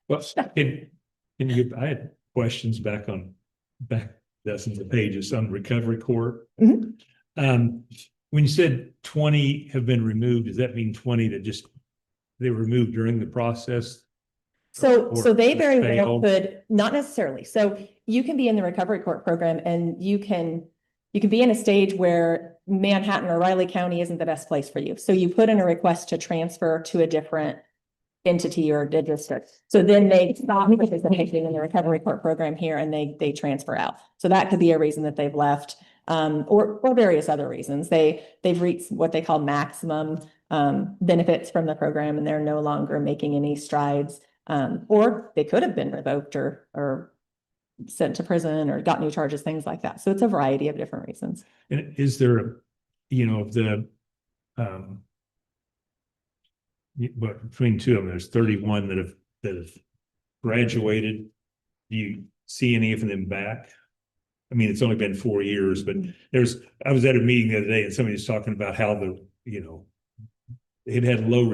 Well, can you, I had questions back dozens of pages on recovery court. Mhm. When you said 20 have been removed, does that mean 20 that just, they were removed during the process? So they Or very well failed? could, not necessarily. So you can be in the recovery court program and you can be in a stage where Manhattan or Riley County isn't the best place for you. So you put in a request to transfer to a different entity or district. So then they stop participating in the recovery court program here and they transfer out. So that could be a reason that they've left, or various other reasons. They've reached what they call maximum benefits from the program and they're no longer making any strides. Or they could have been revoked or sent to prison or got new charges, things like that. So it's a variety of different reasons. And is there, but between two of them, there's 31 that have graduated. Do you see any of them back? I mean, it's only been 4 years, but I was at a meeting the other day and somebody was talking about how it had low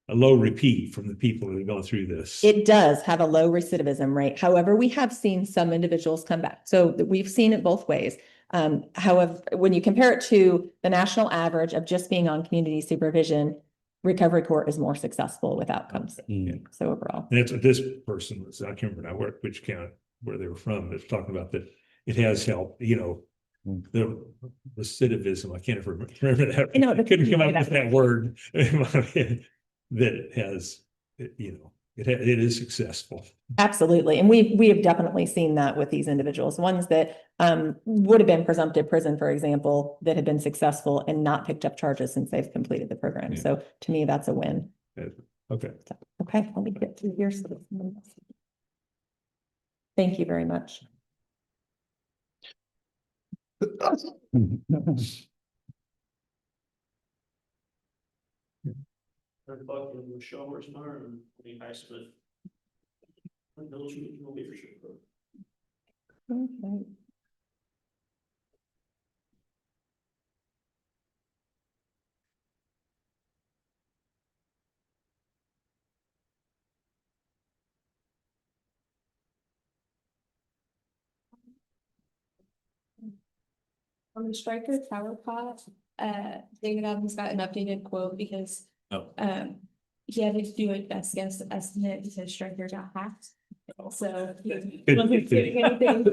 a low repeat from the people that have gone through this. It does have a low recidivism rate. However, we have seen some individuals come back. So we've seen it both ways. However, when you compare it to the national average of just being on community supervision, recovery court is more successful with outcomes. So overall. And that's what this person was, I can't remember now which county, where they were from, but talking about that it has helped, the recidivism, I can't remember that. I know, I couldn't come up with that word in my head, that it has, it is successful. Absolutely. And we have definitely seen that with these individuals, ones that would have been presumptive prison, for example, that have been successful and not picked up charges since they've completed the program. Yeah. So to me, that's a win. Okay. So, okay, let me get through here. So thank you very much. Showers tomorrow and be nice with. Leadership. Okay. On the Striker Tower pot, David Adams got an updated quote because he had to do a best guess estimate because Striker got hacked. So he wasn't doing anything.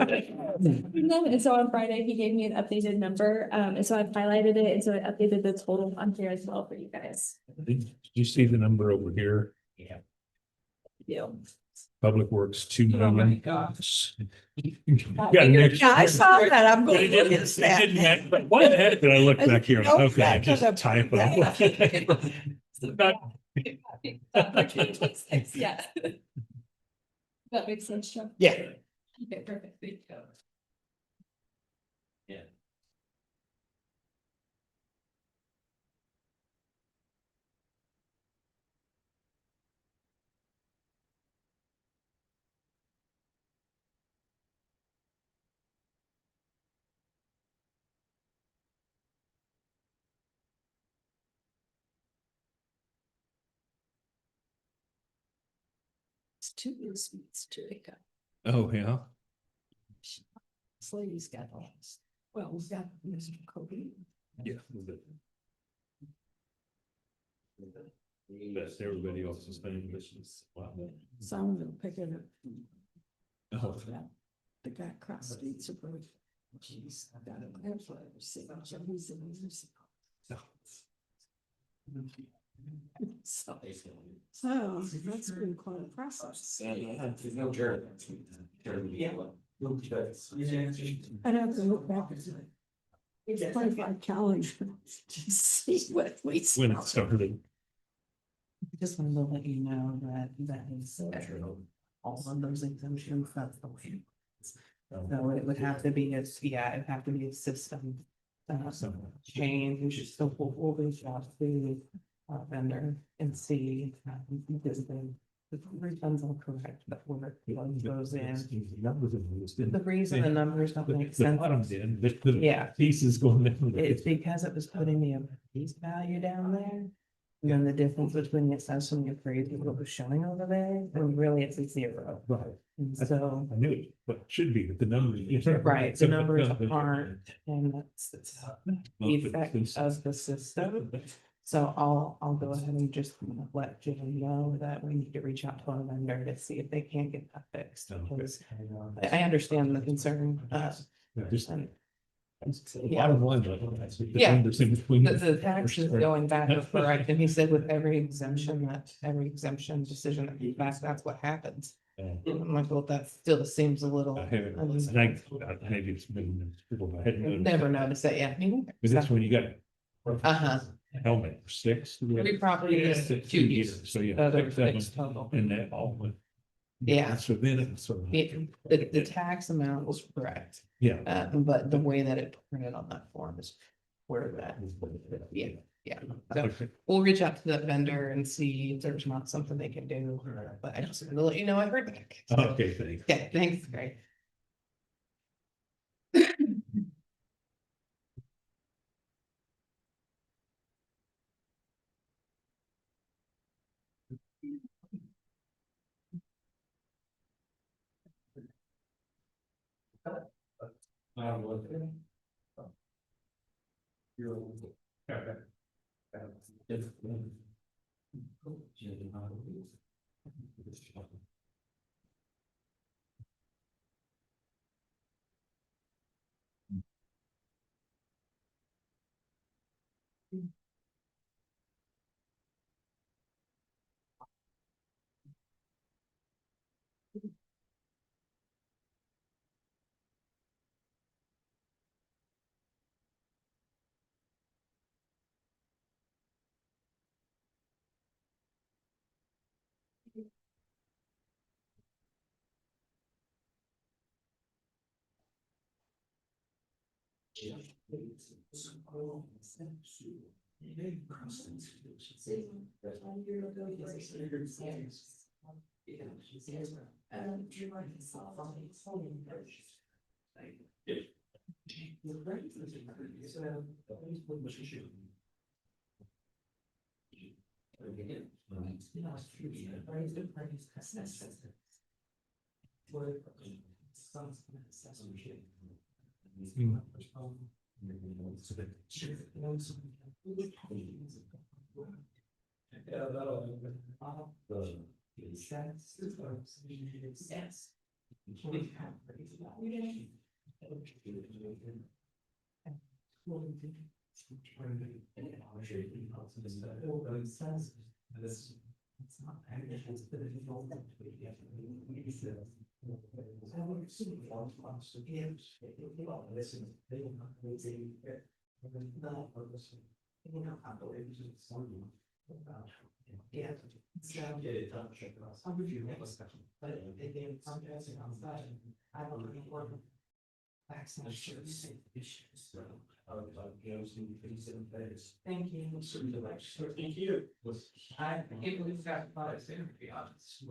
No, and so on Friday, he gave me an updated number. And so I highlighted it, and so I updated the total on here as well for you guys. Did you see the number over here? Yeah. Public Works, 2 million. Oh my gosh. Yeah, I saw that. I'm going to look at that. But why the heck did I look back here? Nope, Okay, that just could've- typo. Yeah. That makes sense, Chuck. Yeah. Okay, perfect. Thank you. Two meets Jamaica. Oh, yeah. This lady's got all this. Well, we've got Mr. Kobe. Yeah. That's everybody else's thing. Some of them picking up. Oh. The guy across the streets of road. She's got a grandfather sitting. He's in years. So that's been quite a process. I'd have to look back at it. It's 25 calendar to see what we. When it started. Just wanted to let you know that is all of those exemptions, that's the way. So it would have to be it'd have to be a system change, so we'll reach out to vendor and see because The refunds are correct, but when it goes in, The the reason the numbers don't make sense. bottom did, the Yeah. pieces going down. It's because it was putting the appraised value down there. And then the difference between the assessed and the appraised is what was showing over there, and really it's a zero. Right, And so, I knew it, but it should be, but the numbers. right, the numbers aren't, and that's the effect of the system. So I'll go ahead and just let Jim know that we need to reach out to our vendor to see if they can get that fixed, because I understand the concern, Yeah, just- and Yeah. Bottom line, that's the Yeah. numbers in between. the tax is going back and correct, and he said with every exemption decision that comes back, that's what happens. And I'm like, well, that still seems a little. I haven't, I think, maybe it's been, I hadn't noticed. Never noticed that, yeah. But that's when you got. Uh-huh. Helmet, 6. We probably is 2 years. So you. Other fixed total. And that all went. Yeah. So then it's sort of. The tax amount was correct, Yeah. but the way that it printed on that form is where that, yeah. So Okay. we'll reach out to the vendor and see if there's not something they can do, but I just wanted to let you know I heard back. So, Okay, thanks. yeah, thanks, Greg. Thank you. Thank you. I can't believe that, to be honest.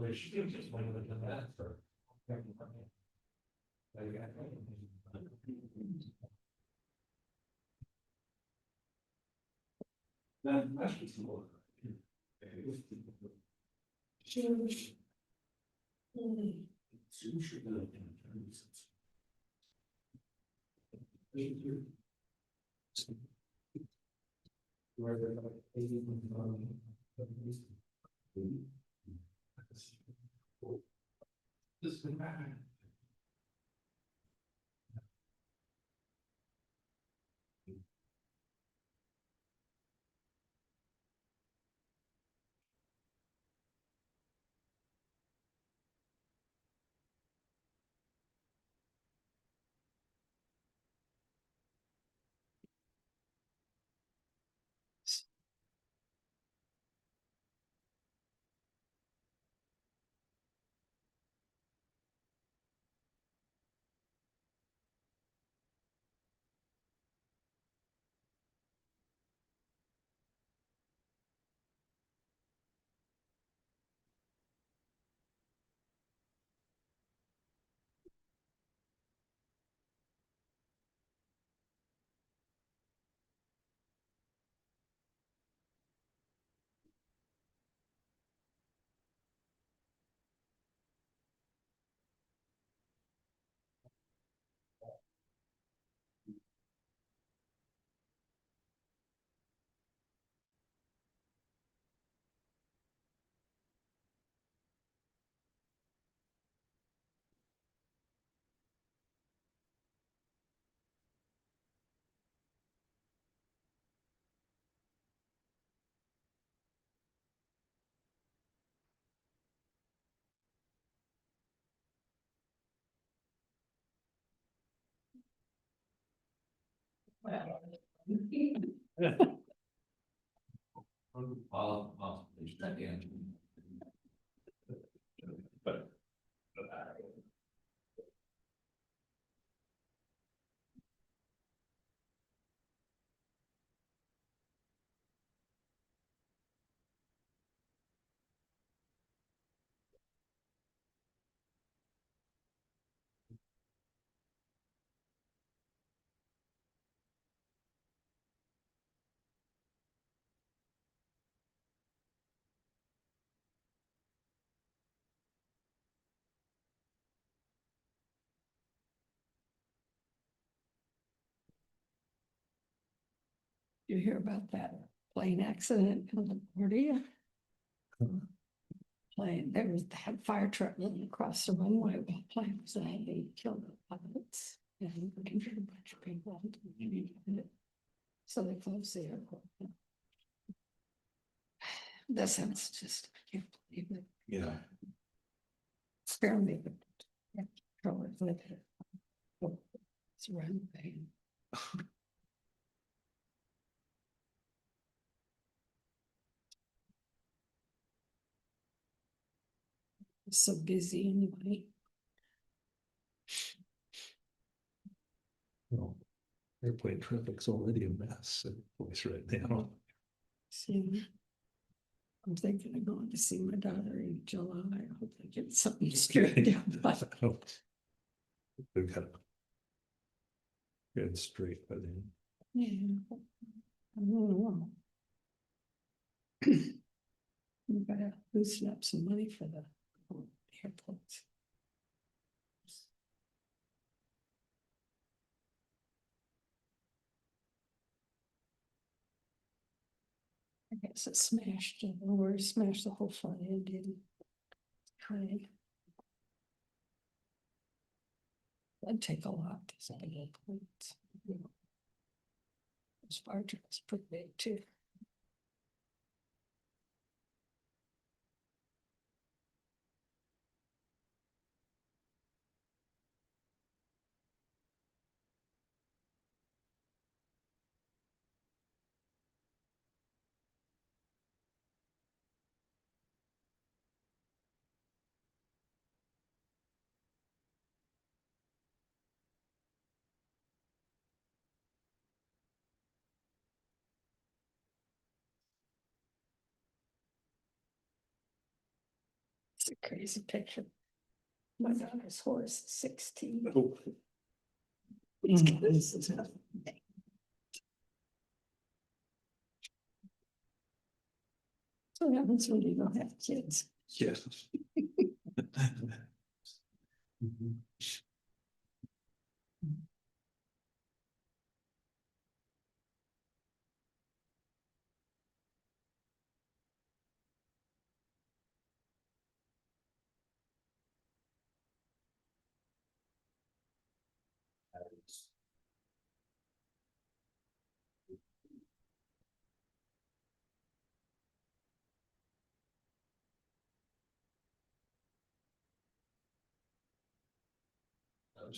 You hear about that plane accident in LaGuardia? Plane, there was that fire truck running across the runway while the plane was landing, killed the pilots and injured a bunch of people. So they closed the airport. This is just, I can't believe it. Yeah. Spare me. But yeah, control it with it. It's runway. So busy anyway. Well, airplane traffic's already a mess in the place right now. See, I'm thinking of going to see my daughter in July. I hope they get something straightened out. We've got good straight by then. Yeah. I don't know. We gotta loosen up some money for the airports. I guess it smashed, or smashed the whole front end in. Right. That'd take a lot to say airports. This fire truck's pretty big too. It's a crazy picture. My daughter's horse is 16. Oh. This is nothing. So what happens when you don't have kids? Yes.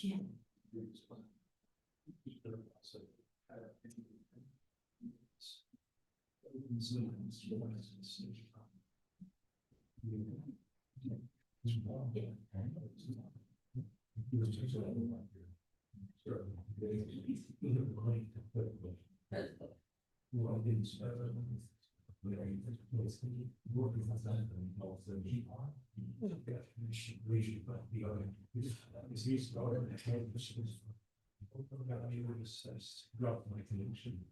Yeah. Drop my connection.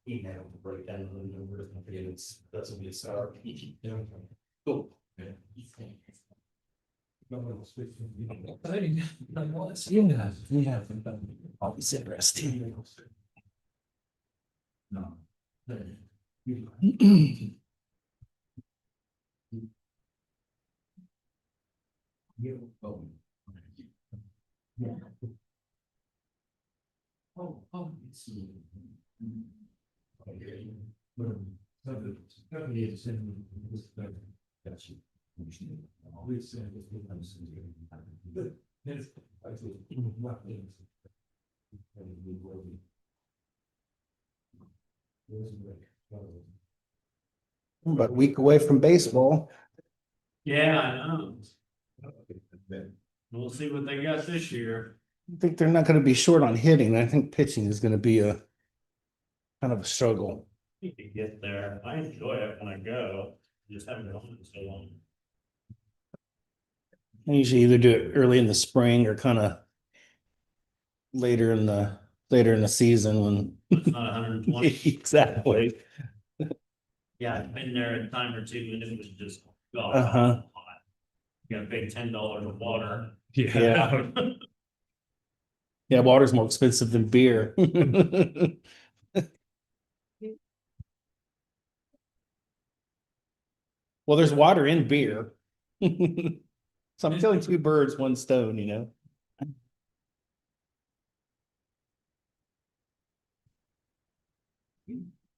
Email to break down the numbers and it's that's what we start. Cool. Always interesting. No. About a week away from baseball. Yeah, I know. We'll see what they got this year. I think they're not gonna be short on hitting. I think pitching is gonna be a kind of a struggle. Need to get there. I enjoy it when I go. Just haven't gone in so long. I usually either do it early in the spring or kind of later in the season when. It's not 120. Exactly. Yeah, I've been there a time or two and it was just god Uh-huh. hot. You gotta pay $10 of water. Yeah. Yeah, water's more expensive than beer. Well, there's water in beer. So I'm killing two birds, one stone, you know? Yeah,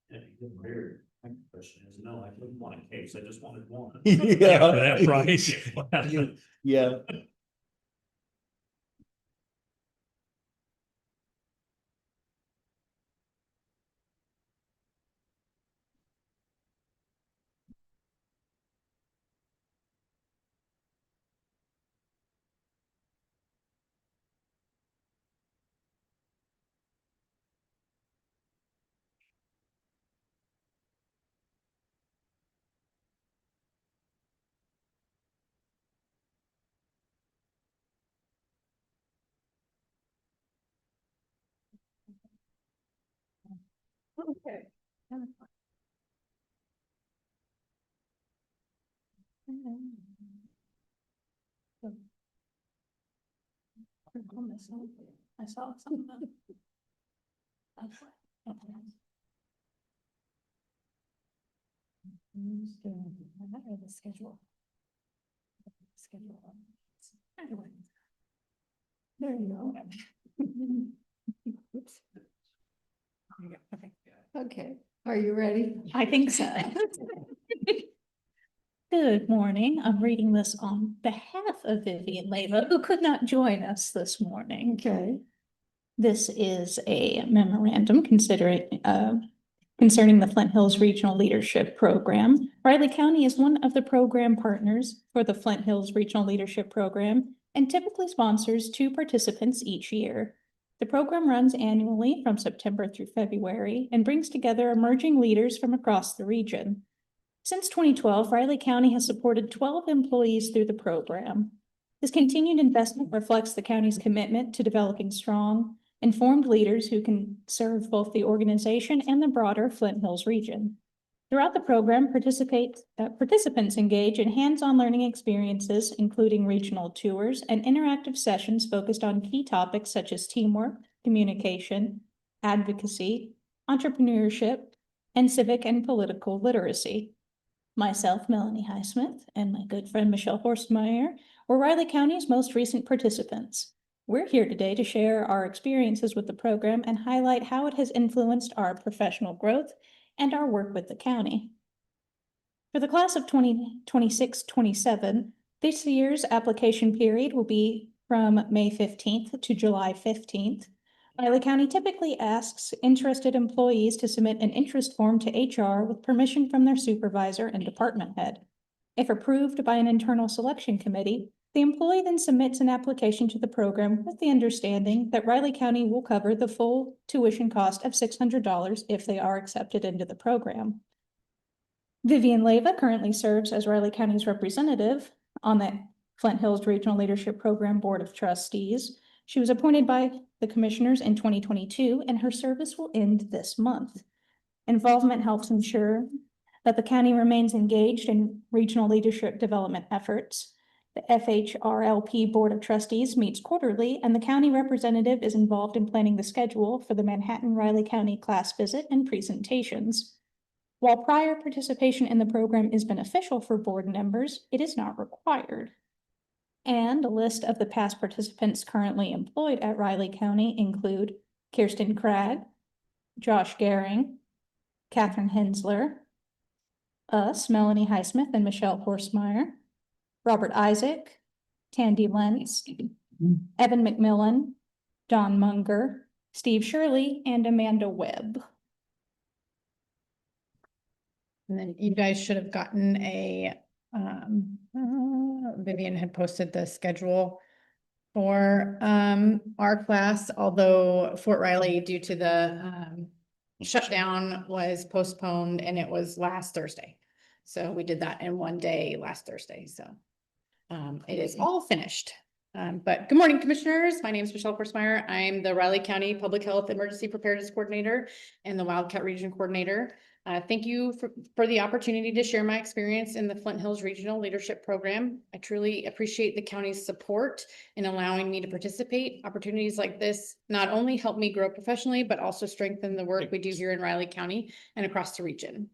you get beer. My question is, no, I didn't want a case. I just wanted one. Yeah. For that price. Yeah. Okay. I saw something. The schedule. Anyway. There you go. Oops. There you go. Okay. Okay, are you ready? I think so. Good morning. I'm reading this on behalf of Vivian Leva, who could not join us this morning. Okay, This is a memorandum concerning the Flint Hills Regional Leadership Program. Riley County is one of the program partners for the Flint Hills Regional Leadership Program and typically sponsors 2 participants each year. The program runs annually from September through February and brings together emerging leaders from across the region. Since 2012, Riley County has supported 12 employees through the program. This continued investment reflects the county's commitment to developing strong, informed leaders who can serve both the organization and the broader Flint Hills region. Throughout the program, participants engage in hands-on learning experiences, including regional tours and interactive sessions focused on key topics such as teamwork, communication, advocacy, entrepreneurship, and civic and political literacy. Myself, Melanie Highsmith, and my good friend Michelle Horstmeyer were Riley County's most recent participants. We're here today to share our experiences with the program and highlight how it has influenced our professional growth and our work with the county. For the class of 2026-27, this year's application period will be from May 15th to July 15th. Riley County typically asks interested employees to submit an interest form to HR with permission from their supervisor and department head. If approved by an internal selection committee, the employee then submits an application to the program with the understanding that Riley County will cover the full tuition cost of $600 if they are accepted into the program. Vivian Leva currently serves as Riley County's representative on the Flint Hills Regional Leadership Program Board of Trustees. She was appointed by the commissioners in 2022, and her service will end this month. Involvement helps ensure that the county remains engaged in regional leadership development efforts. The FHRLP Board of Trustees meets quarterly, and the county representative is involved in planning the schedule for the Manhattan-Riley County class visit and presentations. While prior participation in the program is beneficial for board members, it is not required. And a list of the past participants currently employed at Riley County include Kirsten Cragg, Josh Gehring, Catherine Hensler, us, Melanie Highsmith and Michelle Horstmeyer, Robert Isaac, Tandy Lentz, Evan McMillan, Don Munger, Steve Shirley, and Amanda Webb. And then you guys should have gotten Vivian had posted the schedule for our class, although Fort Riley, due to the shutdown, was postponed and it was last Thursday. So we did that in one day last Thursday. So it is all finished. But good morning, commissioners. My name is Michelle Forsmeyer. I'm the Riley County Public Health Emergency Preparedness Coordinator and the Wildcat Region Coordinator. Thank you for the opportunity to share my experience in the Flint Hills Regional Leadership Program. I truly appreciate the county's support in allowing me to participate. Opportunities like this not only help me grow professionally, but also strengthen the work we do here in Riley County and across the region.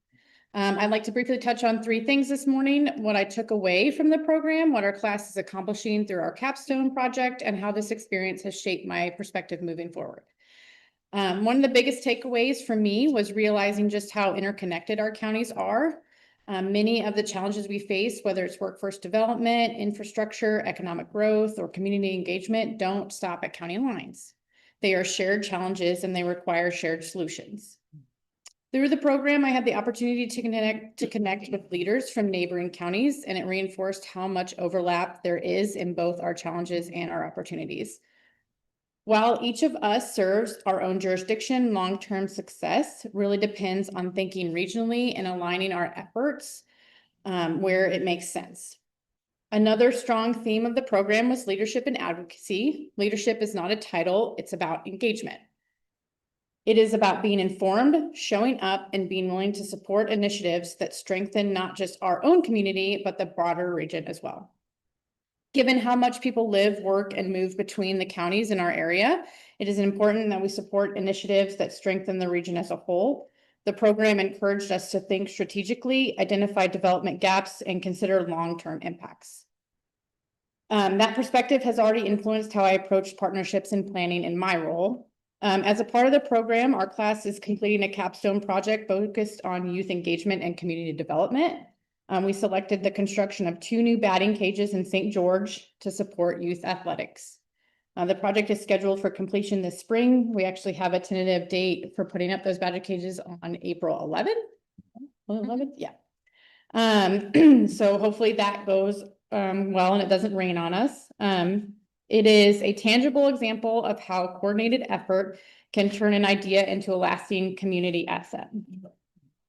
I'd like to briefly touch on 3 things this morning: what I took away from the program, what our class is accomplishing through our capstone project, and how this experience has shaped my perspective moving forward. One of the biggest takeaways for me was realizing just how interconnected our counties are. Many of the challenges we face, whether it's workforce development, infrastructure, economic growth, or community engagement, don't stop at county lines. They are shared challenges and they require shared solutions. Through the program, I had the opportunity to connect with leaders from neighboring counties, and it reinforced how much overlap there is in both our challenges and our opportunities. While each of us serves our own jurisdiction, long-term success really depends on thinking regionally and aligning our efforts where it makes sense. Another strong theme of the program was leadership and advocacy. Leadership is not a title, it's about engagement. It is about being informed, showing up, and being willing to support initiatives that strengthen not just our own community, but the broader region as well. Given how much people live, work, and move between the counties in our area, it is important that we support initiatives that strengthen the region as a whole. The program encouraged us to think strategically, identify development gaps, and consider long-term impacts. That perspective has already influenced how I approach partnerships and planning in my role. As a part of the program, our class is completing a capstone project focused on youth engagement and community development. We selected the construction of 2 new batting cages in St. George to support youth athletics. The project is scheduled for completion this spring. We actually have a tentative date for putting up those batting cages on April 11th. 11th, yeah. So hopefully that goes well and it doesn't rain on us. It is a tangible example of how coordinated effort can turn an idea into a lasting community asset.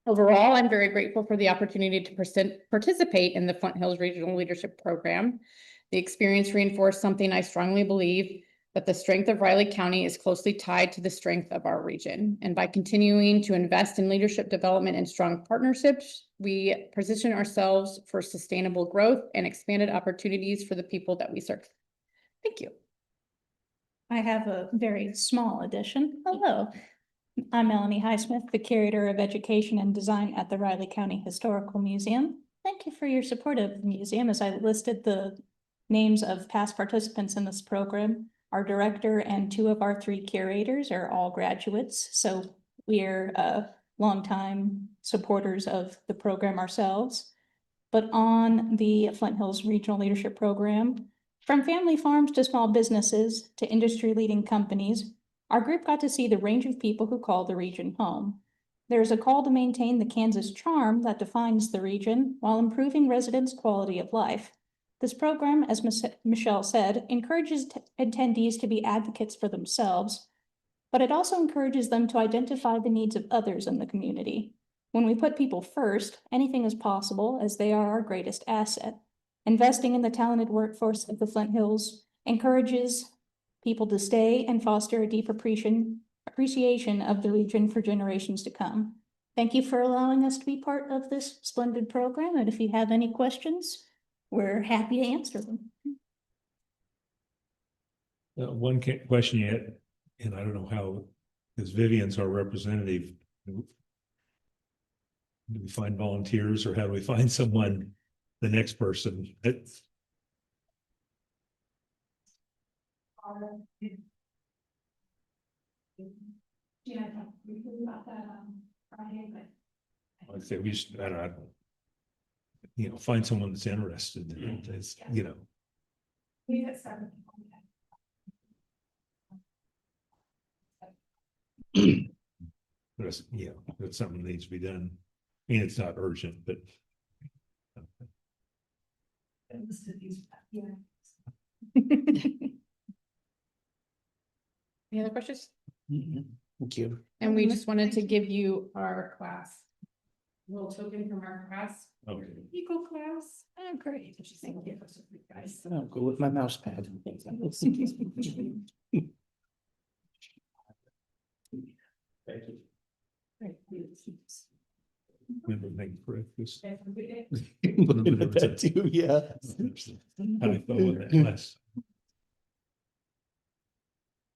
Overall, I'm very grateful for the opportunity to participate in the Flint Hills Regional Leadership Program. The experience reinforced something I strongly believe, that the strength of Riley County is closely tied to the strength of our region. And by continuing to invest in leadership development and strong partnerships, we position ourselves for sustainable growth and expanded opportunities for the people that we serve. Thank you. I have a very small addition. Hello. I'm Melanie Highsmith, the Curator of Education and Design at the Riley County Historical Museum. Thank you for your support of the museum. As I listed the names of past participants in this program, our director and 2 of our 3 curators are all graduates, so we're longtime supporters of the program ourselves. But on the Flint Hills Regional Leadership Program, from family farms to small businesses to industry-leading companies, our group got to see the range of people who call the region home. There's a call to maintain the Kansas charm that defines the region while improving residents' quality of life. This program, as Michelle said, encourages attendees to be advocates for themselves, but it also encourages them to identify the needs of others in the community. When we put people first, anything is possible, as they are our greatest asset. Investing in the talented workforce of the Flint Hills encourages people to stay and foster a deep appreciation of the region for generations to come. Thank you for allowing us to be part of this splendid program, and if you have any questions, we're happy to answer them. One question yet, and I don't know how, because Vivian's our representative. Do we find volunteers or how do we find someone, the next person? Yeah, I talked briefly about that on Friday, but. Like I say, we just, I don't, find someone that's interested, that's, We got started. that's, that's something that needs to be done. I mean, it's not urgent, but Any other questions? Thank you. And we just wanted to give you our class. Little token from our class. okay. Eco class. Oh, great. Thank you. Guys. I'll go with my mouse pad. Thank you. Remember to make breakfast. That too, yeah. I thought of that last.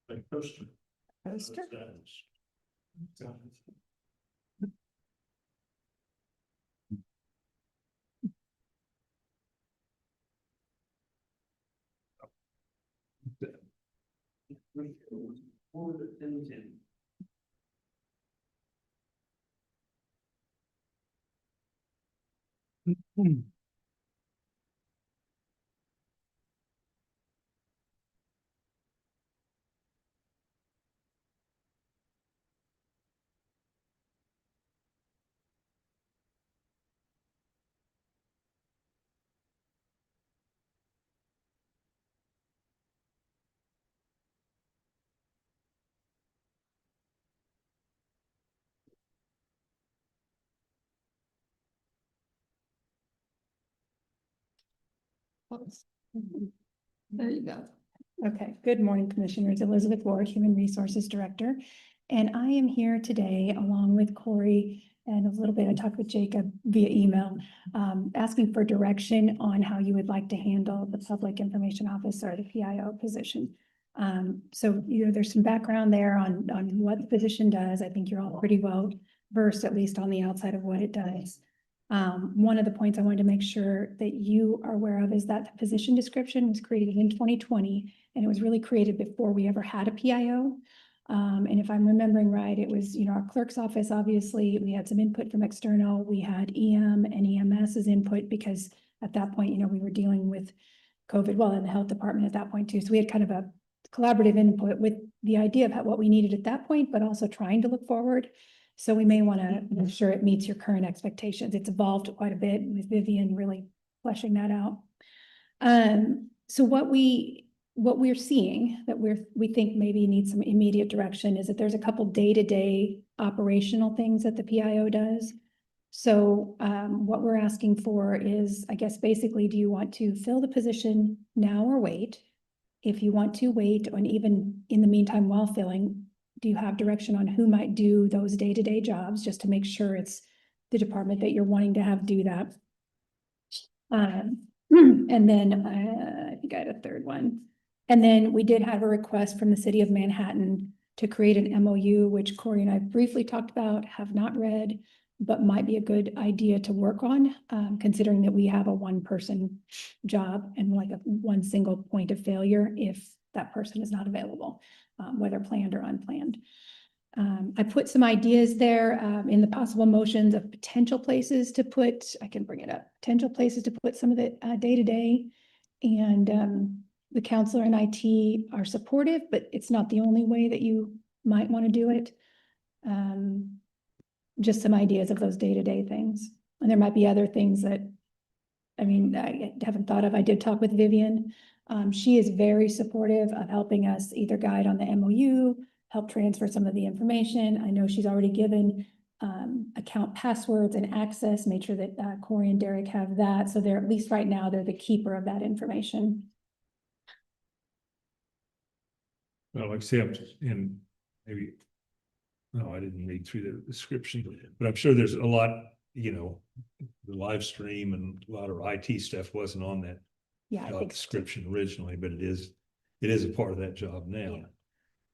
Like poster. Poster. There you go. Okay, good morning, Commissioners. Elizabeth Ward, Human Resources Director. And I am here today along with Corey and a little bit, I talked with Jacob via email, asking for direction on how you would like to handle the Public Information Officer, the PIO position. So, there's some background there on what the position does. I think you're all pretty well versed, at least on the outside of what it does. One of the points I wanted to make sure that you are aware of is that the position description was created in 2020, and it was really created before we ever had a PIO. And if I'm remembering right, it was, our clerk's office, obviously, we had some input from external, we had EM and EMS's input, because at that point, we were dealing with COVID, well, in the health department at that point too. So we had kind of a collaborative input with the idea of what we needed at that point, but also trying to look forward. So we may want to make sure it meets your current expectations. It's evolved quite a bit with Vivian really fleshing that out. So what we're seeing that we think maybe needs some immediate direction is that there's a couple day-to-day operational things that the PIO does. So what we're asking for is, I guess, basically, do you want to fill the position now or wait? If you want to wait, and even in the meantime while filling, do you have direction on who might do those day-to-day jobs, just to make sure it's the department that you're wanting to have do that? And then I think I had a third one. And then we did have a request from the city of Manhattan to create an MOU, which Corey and I briefly talked about, have not read, but might be a good idea to work on, considering that we have a one-person job and like one single point of failure if that person is not available, whether planned or unplanned. I put some ideas there in the possible motions of potential places to put, I can bring it up, potential places to put some of the day-to-day. And the counselor and IT are supportive, but it's not the only way that you might want to do it. Just some ideas of those day-to-day things. And there might be other things that, I haven't thought of. I did talk with Vivian. She is very supportive of helping us either guide on the MOU, help transfer some of the information. I know she's already given account passwords and access, made sure that Corey and Derek have that. So they're, at least right now, they're the keeper of that information. Well, except in maybe, no, I didn't read through the description, but I'm sure there's a lot, the live stream and a lot of IT stuff wasn't on that Yeah, I job think so. description originally, but it is a part of that job now. Yeah.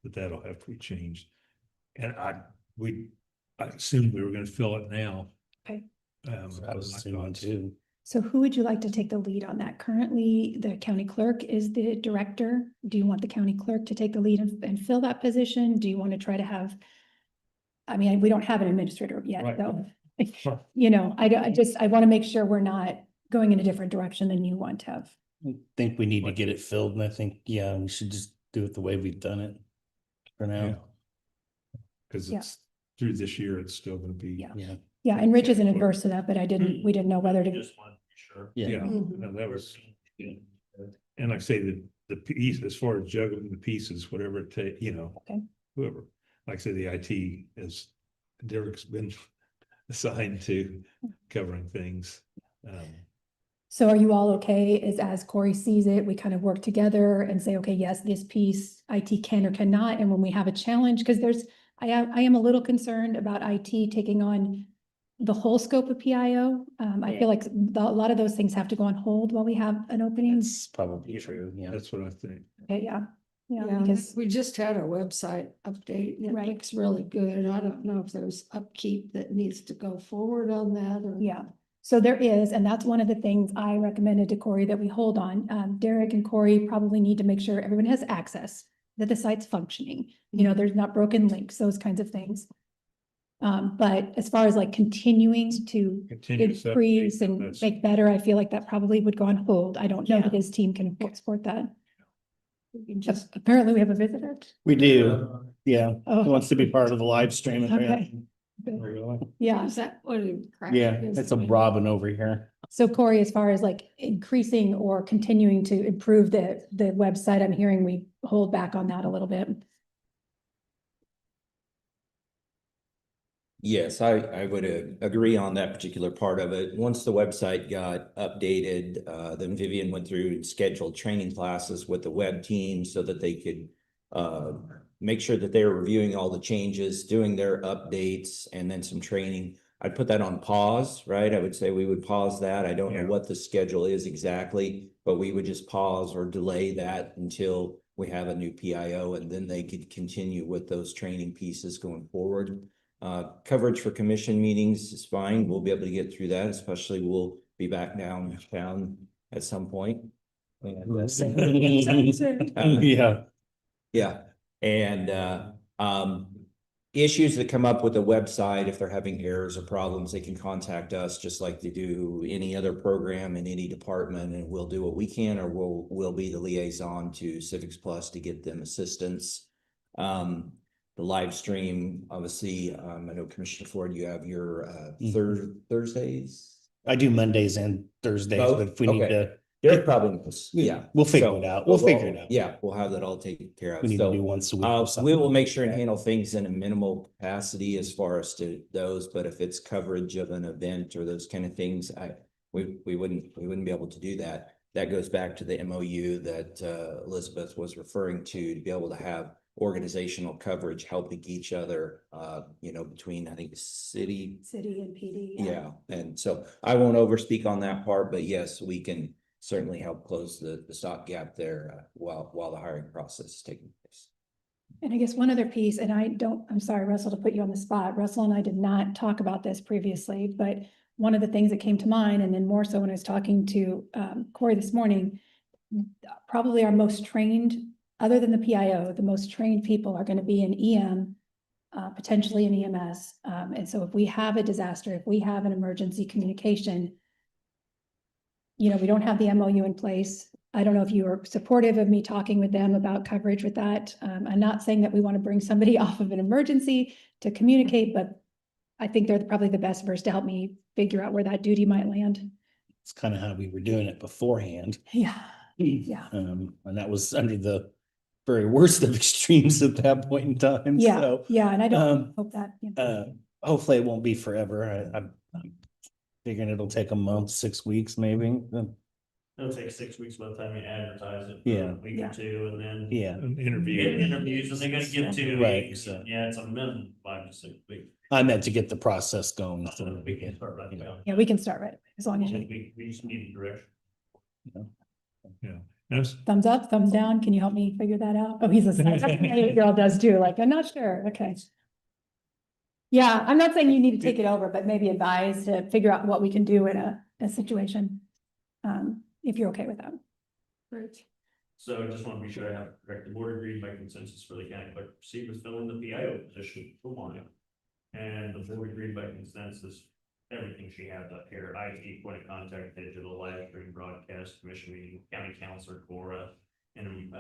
But that'll have to be changed. And I assumed we were gonna fill it now. Okay. I was assuming too. So who would you like to take the lead on that? Currently, the county clerk is the director. Do you want the county clerk to take the lead and fill that position? Do you want to try to have? I mean, we don't have an administrator yet, Right. though. Right. You know, I want to make sure we're not going in a different direction than you want to have. I think we need to get it filled, and I think, yeah, we should just do it the way we've done it for Yeah. now. Cause Yeah. it's through this year, it's still gonna be. Yeah. Yeah, Yeah, and Rich isn't adverse to that, but we didn't know whether to. Just want to be sure. yeah. Yeah, Mhm. no, that was, and like I say, the piece, as far as juggling the pieces, whatever it take, you know. Okay. Whoever, like I say, the IT is, Derek's been assigned to covering things. So are you all okay as Corey sees it, we kind of work together and say, okay, yes, this piece IT can or cannot, and when we have a challenge, because I am a little concerned about IT taking on the whole scope of PIO. I feel like a lot of those things have to go on hold while we have an opening. It's probably true, yeah. That's what I think. Okay, yeah, Yeah, because, we just had our website update and it Right. looks really good. I don't know if there's upkeep that needs to go forward on that or. yeah. So there is, and that's one of the things I recommended to Corey that we hold on. Derek and Corey probably need to make sure everyone has access, that the site's functioning, you know, there's not broken links, those kinds of things. But as far as like continuing to Continuous increase update, and that's- make better, I feel like that probably would go on hold. I don't know Yeah. that his team can support that. We can just, Apparently we have a visitor. We do, yeah. Oh. Who wants to be part of the live stream? Okay. Yeah. is that what? Yeah, it's a Robin over here. So Corey, as far as like increasing or continuing to improve the website, I'm hearing we hold back on that a little bit. Yes, I would agree on that particular part of it. Once the website got updated, then Vivian went through and scheduled training classes with the web team so that they could make sure that they were reviewing all the changes, doing their updates, and then some training. I'd put that on pause, right? I would say we would pause that. I don't know Yeah. what the schedule is exactly, but we would just pause or delay that until we have a new PIO, and then they could continue with those training pieces going forward. Coverage for commission meetings is fine. We'll be able to get through that, especially we'll be back downtown at some point. Yeah. Yeah, and issues that come up with the website, if they're having errors or problems, they can contact us just like they do any other program in any department, and we'll do what we can, or we'll be the liaison to Civics Plus to get them assistance. The live stream, obviously, I know Commissioner Ford, you have your Thursdays. I do Mondays and Thursdays, Both? but if we need Okay. to, Derek probably knows, yeah. we'll figure So, it out. We'll figure it out. Yeah, we'll have that all taken care of. We need So, to do once a week. or we something. will make sure and handle things in a minimal capacity as far as to those, but if it's coverage of an event or those kind of things, we wouldn't be able to do that. That goes back to the MOU that Elizabeth was referring to be able to have organizational coverage, helping each other, between, I think, city. And PD. Yeah, and so I won't overspeak on that part, but yes, we can certainly help close the stopgap there while the hiring process is taking place. And I guess one other piece, and I'm sorry, Russell, to put you on the spot. Russell and I did not talk about this previously, but one of the things that came to mind, and then more so when I was talking to Corey this morning, probably our most trained, other than the PIO, the most trained people are going to be in EM, potentially in EMS. And so if we have a disaster, if we have an emergency communication, we don't have the MOU in place. I don't know if you are supportive of me talking with them about coverage with that. I'm not saying that we want to bring somebody off of an emergency to communicate, but I think they're probably the best verse to help me figure out where that duty might land. It's kind of how we were doing it beforehand. Yeah, yeah. And that was under the very worst of extremes at that point in time. Yeah, So, yeah, and I don't hope that. hopefully it won't be forever. I'm figuring it'll take a month, 6 weeks, maybe. It'll take 6 weeks by the time you advertise it. Yeah. A week or two, and then. Yeah. An You interview. get interviews, and they gotta give 2 Right, weeks. so- Yeah, it's a minimum 5 to 6 weeks. I meant to get the process going. So So we can start right you know. now. Yeah, we can start right away, as long as you, We just need direction. Yeah. That's, thumbs up, thumbs down, can you help me figure that out? Oh, he's listening. 8-year-old does too, like, I'm not sure, okay. Yeah, I'm not saying you need to take it over, but maybe advise to figure out what we can do in a situation. If you're okay with that. Right. So I just want to be sure I have it correct. The board agreed by consensus for the county clerk to proceed with filling the PIO position for one. And the board agreed by consensus, everything she had up here, IT, point of contact, digital, live stream, broadcast, commission meeting, county counselor, Cora, and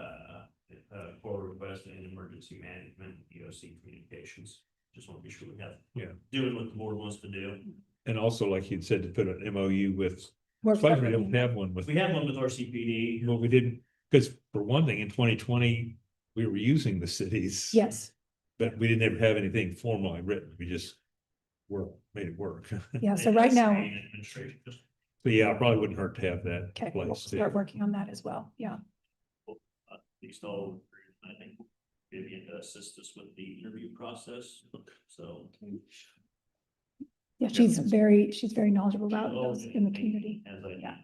core request and emergency management, EOC communications. Just want to be sure we have, doing what the board wants to do. And also, like you'd said, to put an MOU with, Work surprised we separately. don't have one with. We had one with RCPD. Well, we didn't, because for one thing, in 2020, we were using the cities. Yes, But we didn't ever have anything formally written. We just made it work. yeah, so right now, Administration, just But yeah, it probably wouldn't hurt to have that okay, we'll place. too. start working on that as well, yeah. at least all, I think, Vivian to assist us with the interview process, so. Yeah, she's very knowledgeable about those in the community. As I- Yeah.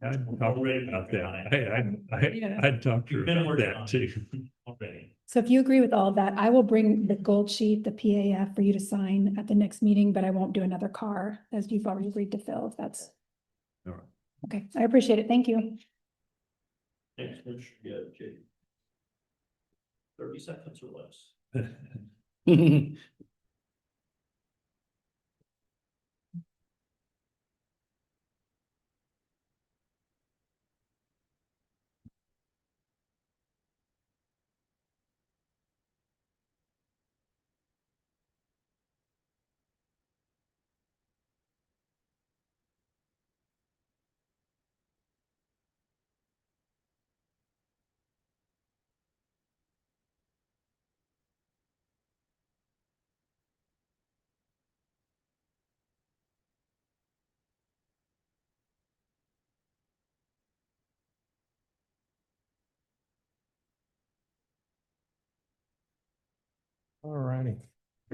I'd talk about that. I'd talk to her You've been about working that on it too. already. So if you agree with all of that, I will bring the gold sheet, the PAF for you to sign at the next meeting, but I won't do another car as you've already agreed to fill if that's. All right. Okay, I appreciate it. Thank you. Next, yeah, Jake. 30 seconds or less. All righty.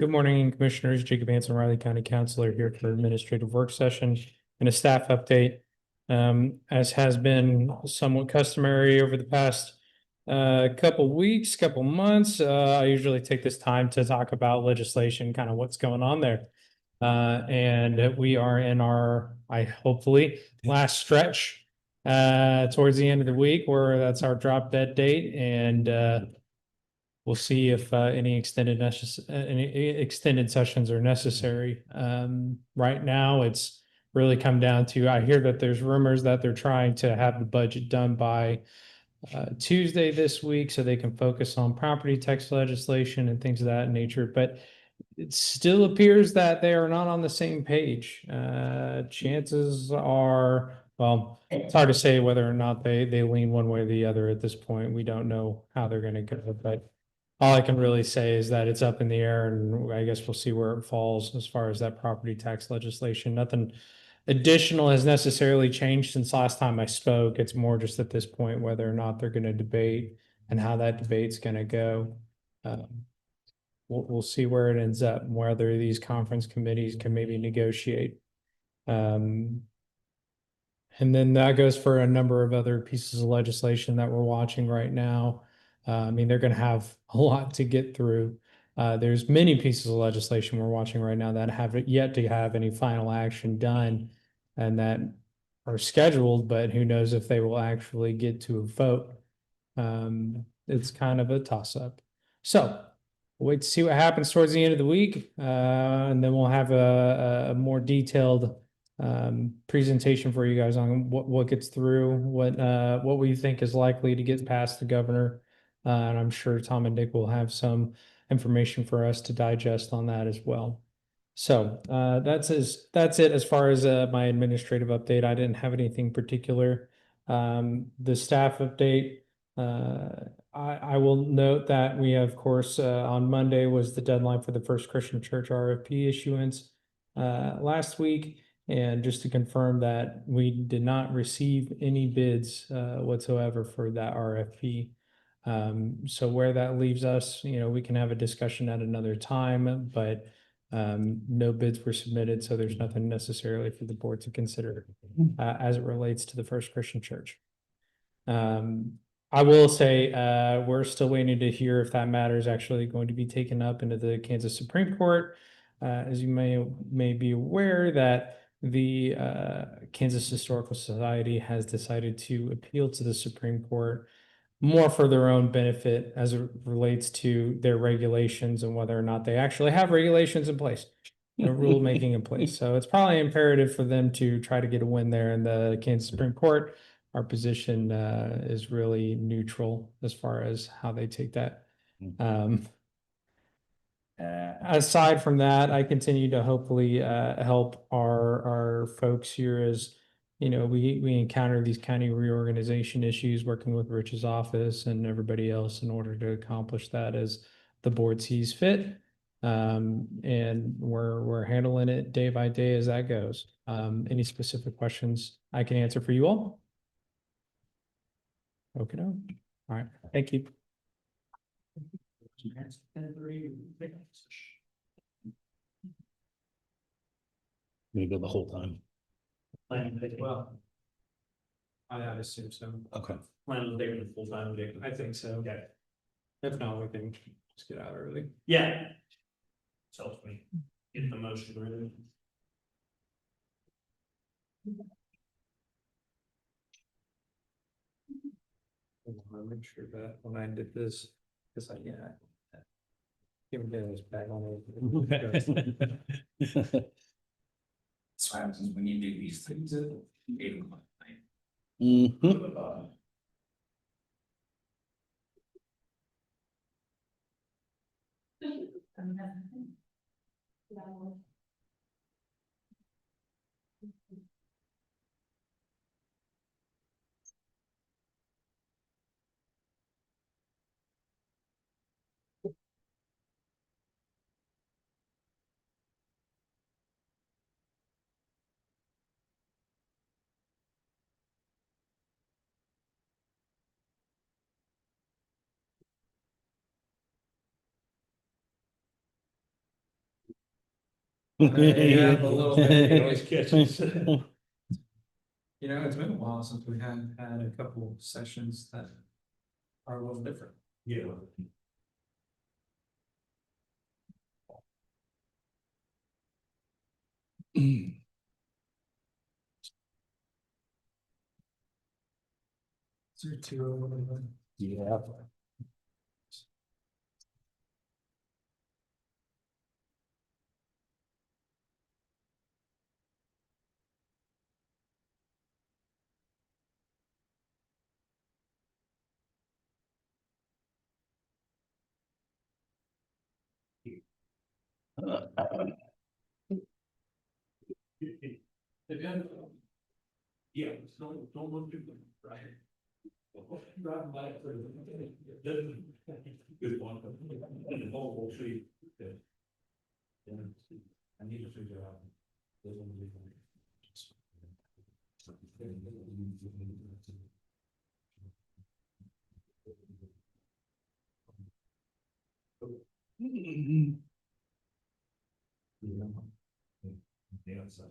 Good morning, Commissioners. Jacob Hanson, Riley County Councilor, here for administrative work session and a staff update. As has been somewhat customary over the past couple weeks, couple months, I usually take this time to talk about legislation, kind of what's going on there. And we are in our, hopefully, last stretch towards the end of the week, where that's our drop dead date, and we'll see if any extended sessions are necessary. Right now, it's really come down to, I hear that there's rumors that they're trying to have the budget done by Tuesday this week, so they can focus on property tax legislation and things of that nature. But it still appears that they are not on the same page. Chances are, well, it's hard to say whether or not they lean one way or the other at this point. We don't know how they're going to go, but all I can really say is that it's up in the air, and I guess we'll see where it falls as far as that property tax legislation. Nothing additional has necessarily changed since last time I spoke. It's more just at this point whether or not they're going to debate and how that debate's going to go. We'll see where it ends up, and whether these conference committees can maybe negotiate. And then that goes for a number of other pieces of legislation that we're watching right now. I mean, they're going to have a lot to get through. There's many pieces of legislation we're watching right now that have yet to have any final action done and that are scheduled, but who knows if they will actually get to a vote. It's kind of a toss-up. So we'll wait to see what happens towards the end of the week, and then we'll have a more detailed presentation for you guys on what gets through, what we think is likely to get past the governor. And I'm sure Tom and Nick will have some information for us to digest on that as well. So that's it as far as my administrative update. I didn't have anything particular. The staff update, I will note that we, of course, on Monday was the deadline for the First Christian Church RFP issuance last week. And just to confirm that we did not receive any bids whatsoever for that RFP. So where that leaves us, we can have a discussion at another time, but no bids were submitted, so there's nothing necessarily for the board to consider as it relates to the First Christian Church. I will say we're still waiting to hear if that matter is actually going to be taken up into the Kansas Supreme Court. As you may be aware, that the Kansas Historical Society has decided to appeal to the Supreme Court more for their own benefit as it relates to their regulations and whether or not they actually have regulations in place, rulemaking in place. So it's probably imperative for them to try to get a win there in the Kansas Supreme Court. Our position is really neutral as far as how they take that. Aside from that, I continue to hopefully help our folks here as we encounter these county reorganization issues, working with Rich's office and everybody else in order to accomplish that as the board sees fit. And we're handling it day by day as that goes. Any specific questions I can answer for you all? Okay. All right. Thank you. We go the whole time. Well, I assume so. Okay. Plan on taking the full time, I think so. Okay. If not, we can just get out early. Yeah. Helps me get the motion ready. I want to make sure that when I did this, because give me this back on. That's what happens when you do these things at 8 o'clock at Mhm. Yeah, a little bit, it always catches. It's been a while since we had a couple sessions that are a little different. Yeah. Is there two? Yeah. Yeah, don't look too good, right? Driving by it, good one. And all will see. I need to figure out. Yeah, so.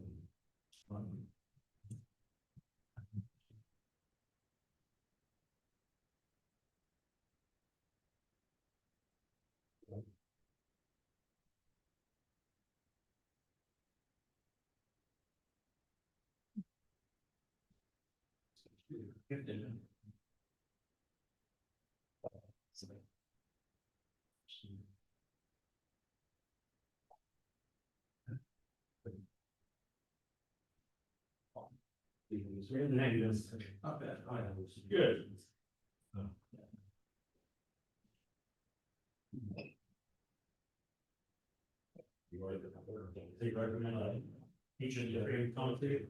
Not bad. Good. They recommend each and every country.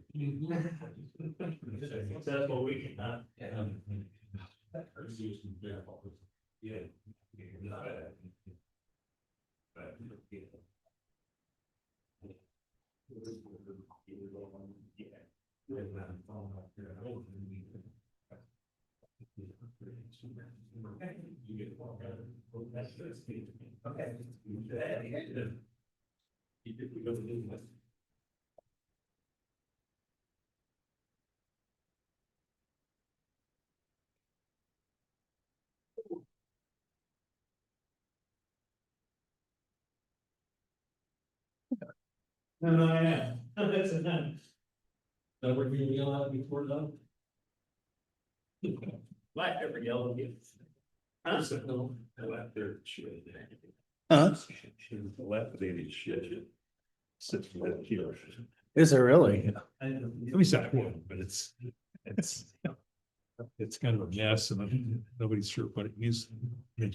That's what we can, huh? Yeah. Okay. No, yeah. That's enough. That would be yellow before that. Black every yellow gift. I said, no, I left there, shit. Huh? She was dilapidated shit. Sits right here. Is it really? Let me say one, but it's kind of a mess and nobody's sure what it means. I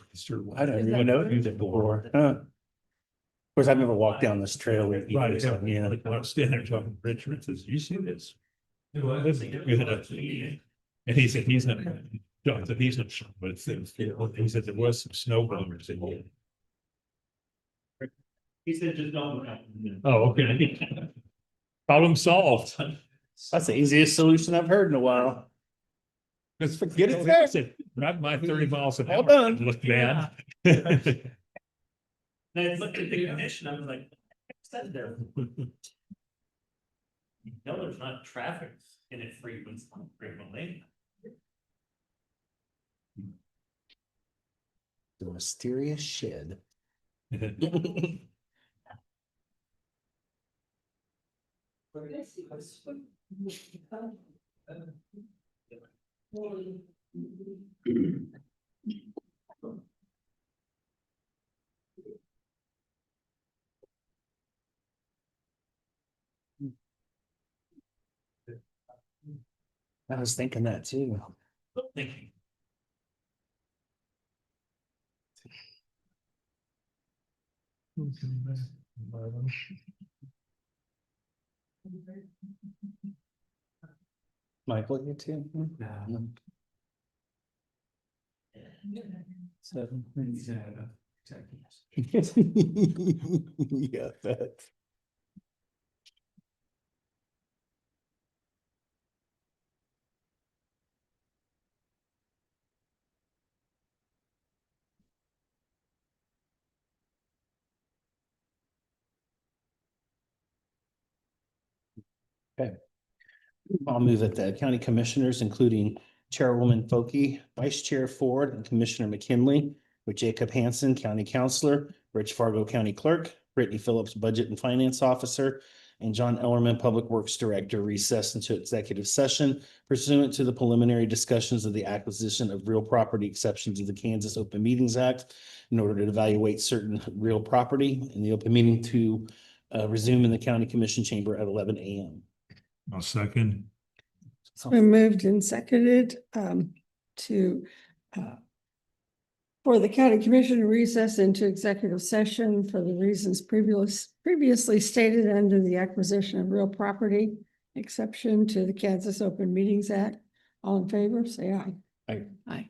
don't even know who that before. Huh? Of course, I've never walked down this trail with you. Right, so, yeah, like when I was standing there talking to Richard, says, you see this? And he said, he's not, John said, he's not sure, but it's, he said there was some snow blowers in here. He said, just don't. Oh, okay. Problem solved. That's the easiest solution I've heard in a while. Let's Get it there. Drive my 30 miles an All hour. done. Look bad. And I looked at the condition, I was like, what's that there? No, there's not traffic in it frequently. The mysterious shed. I was thinking that too. Thinking. Michael, you too? No. Seven. Yeah, that. Okay. I'll move that the county commissioners, including Chairwoman Foki, Vice Chair Ford, and Commissioner McKinley, with Jacob Hansen, County Counselor, Rich Fargo County Clerk, Brittany Phillips, Budget and Finance Officer, and John Ellerman, Public Works Director, recess into executive session pursuant to the preliminary discussions of the acquisition of real property exceptions of the Kansas Open Meetings Act in order to evaluate certain real property in the open meeting to resume in the county commission chamber at 11 a.m. I'll second. It's been moved and seconded to for the county commission to recess into executive session for the reasons previously stated under the acquisition of real property exception to the Kansas Open Meetings Act. All in favor, say aye. Aye. Aye.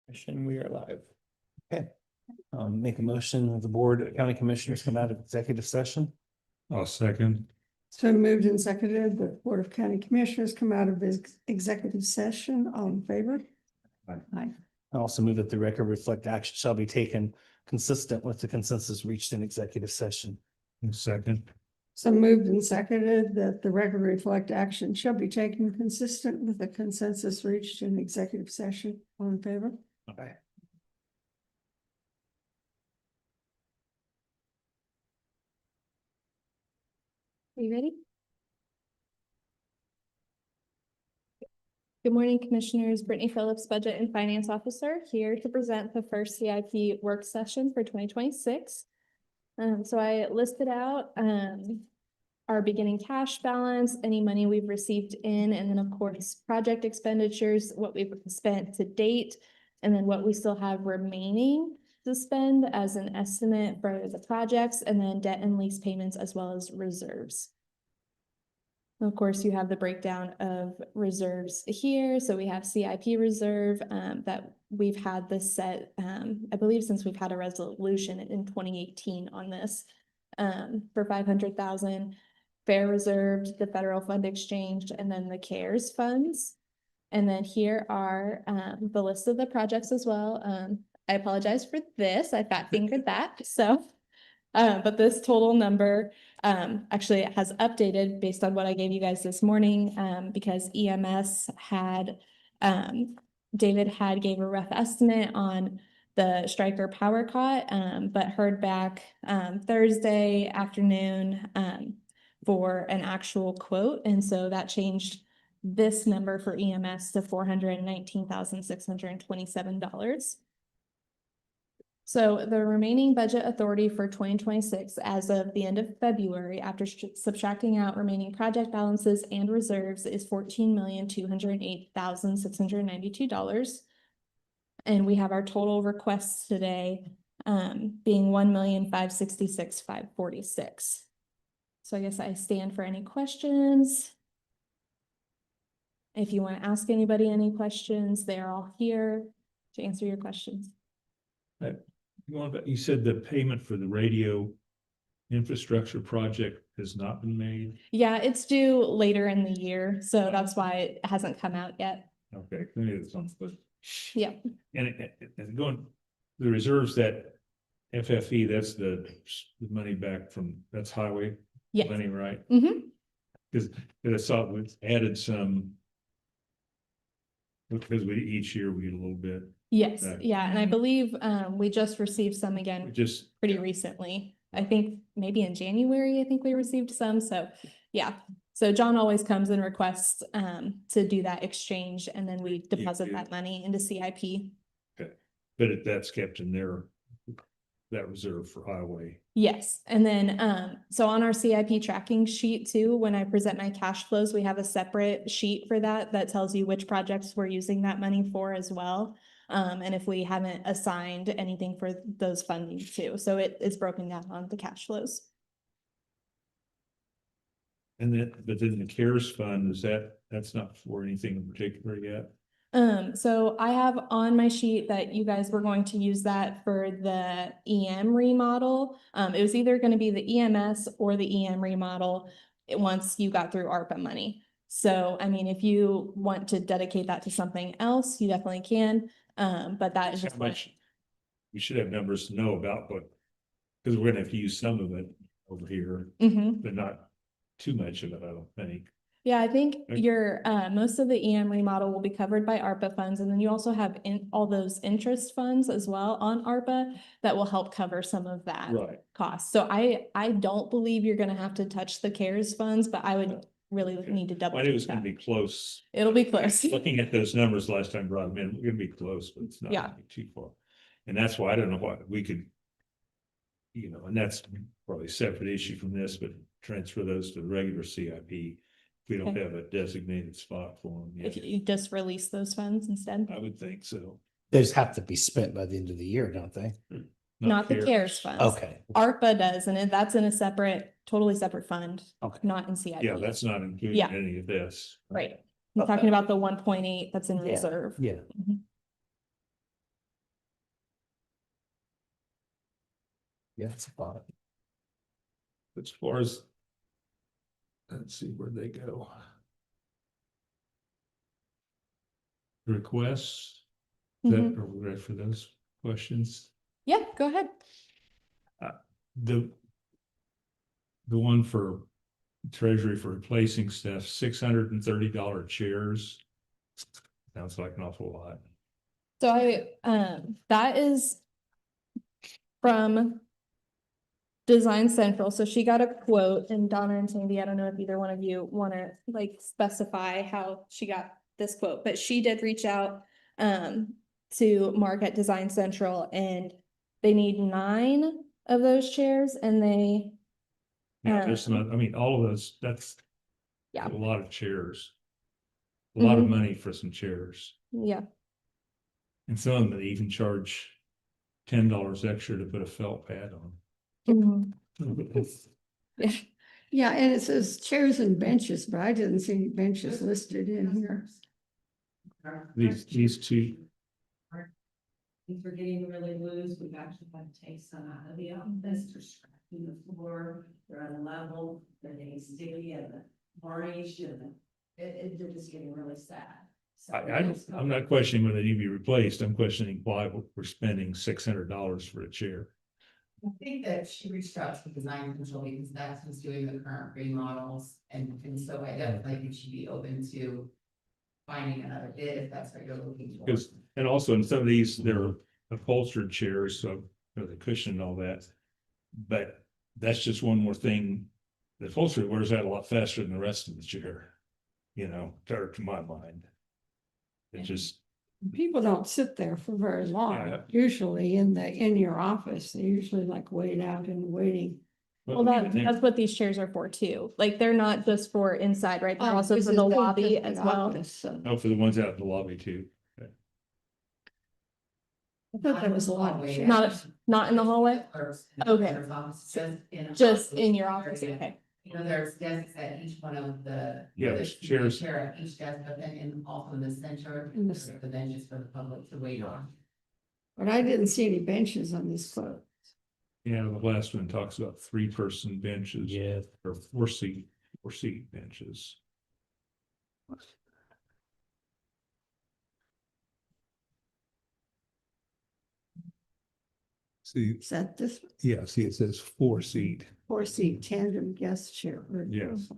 We are live. Okay. Make a motion that the board of county commissioners come out of executive session. I'll second. So moved and seconded, the Board of County Commissioners come out of executive session. All in favor? Aye. Aye. I also move that the record reflect action shall be taken consistent with the consensus reached in executive session. Second. So moved and seconded that the record reflect action shall be taken consistent with the consensus reached in executive session. All in favor? Okay. Are you ready? Good morning, Commissioners. Brittany Phillips, Budget and Finance Officer, here to present the first CIP work session for 2026. So I listed out our beginning cash balance, any money we've received in, and then of course, project expenditures, what we've spent to date, and then what we still have remaining to spend as an estimate for the projects, and then debt and lease payments as well as reserves. Of course, you have the breakdown of reserves here. So we have CIP reserve that we've had this set, I believe since we've had a resolution in 2018 on this for 500,000. Fair reserved, the federal fund exchange, and then the CARES funds. And then here are the list of the projects as well. I apologize for this. I fat fingered that. So, but this total number actually has updated based on what I gave you guys this morning because EMS had, David had gave a rough estimate on the Stryker power cot, but heard back Thursday afternoon for an actual quote. And so that changed this number for EMS to $419,627. So the remaining budget authority for 2026 as of the end of February, after subtracting out remaining project balances and reserves, is $14,208,692. And we have our total requests today being $1,566,546. So I guess I stand for any questions. If you want to ask anybody any questions, they're all here to answer your questions. You said the payment for the radio infrastructure project has not been made? Yeah, it's due later in the year, so that's why it hasn't come out yet. Okay, maybe it's on, but. Yeah. And going, the reserves that FFE, that's the money back from, that's highway Yes. money, right? Mm-hmm. Because I saw we added some. Because each year we get a little bit. Yes, back. yeah, and I believe we just received some again Just pretty recently. I think maybe in January, I think we received some, so yeah. So John always comes and requests to do that exchange, and then we deposit that money into CIP. Okay, but that's kept in there, that reserve for highway. Yes, and then so on our CIP tracking sheet too, when I present my cash flows, we have a separate sheet for that that tells you which projects we're using that money for as well. And if we haven't assigned anything for those funding too. So it is broken down on the cash flows. And then, but then the CARES fund, that's not for anything in particular yet? So I have on my sheet that you guys were going to use that for the EM remodel. It was either going to be the EMS or the EM remodel once you got through ARPA money. So, I mean, if you want to dedicate that to something else, you definitely can. But that is just much. We should have numbers to know about, but because we're gonna have to use some of it over here, but not too much of it, I don't think. Yeah, I think Okay. your most of the EM remodel will be covered by ARPA funds, and then you also have all those interest funds as well on ARPA that will help cover some of that Right. cost. So I don't believe you're gonna have to touch the CARES funds, but I would really need to double I knew it was check gonna that. be close. It'll be close. Looking at those numbers last time, brought them in, we're gonna be close, but it's not Yeah. gonna be too far. And that's why I don't know what we could. You know, and that's probably a separate issue from this, but transfer those to the regular CIP. We don't Okay. have a designated spot for them If yet. you just release those funds instead. I would think so. They just have to be spent by the end of the year, don't they? Not the CARES funds. Okay. ARPA does, and that's in a separate, totally separate fund. Okay. Not in CIP. Yeah, that's not included Yeah. in any of this. Right. I'm talking about the 1.8 that's in Yeah. reserve. Yeah. Yeah, it's a thought. As far as, let's see where they go. Requests, that, are we ready for those questions? Yeah, go ahead. The one for Treasury for replacing stuff, $630 chairs. Sounds like an awful lot. So that is from Design Central. So she got a quote, and Donna and Sandy, I don't know if either one of you want to like specify how she got this quote, but she did reach out to Mark at Design Central, and they need 9 of those chairs, and they Yeah, there's some, I mean, all of those, that's yeah. a lot of chairs. A lot of Mhm. money for some chairs. Yeah. And some of them they even charge $10 extra to put a felt pad on. Mhm. Yeah. Yeah, and it says chairs and benches, but I didn't see any benches listed in here. These two, Things are getting really loose. We've actually had to take some out of the office. They're scratching the floor. They're unlevel. They're getting sticky and varnish, and they're just getting really sad. So I'm not questioning whether they need to be replaced. I'm questioning why we're spending $600 for a chair. I think that she reached out to Design Control because that's who's doing the current remodels, and so I definitely think she'd be open to finding another bid if that's what you're looking for. Because, and also in some of these, they're upholstered chairs, so the cushion and all that. But that's just one more thing. The upholstery wears out a lot faster than the rest of the chair, you know, to my mind. It just, People don't sit there for very long, Yeah. usually in your office, they usually like wait out in waiting. Well, that's what these chairs are for too. Like, they're not just for inside, right? They're also This for is the good lobby for the as well. office, so oh, for the ones out in the lobby too. I thought there was a lot of chairs. Not in the hallway? Okay. Just in your office, okay. You know, there's desks at each one of the. Yeah, there's chairs. Chair at each desk, but then also in the center, In the there's the benches for the public to wait on. But I didn't see any benches on this quote. Yeah, the last one talks about 3-person benches. Yeah. Or 4-seat benches. See, Is that this yeah, see, it says 4-seat 4-seat tandem guest chair? or- Yes.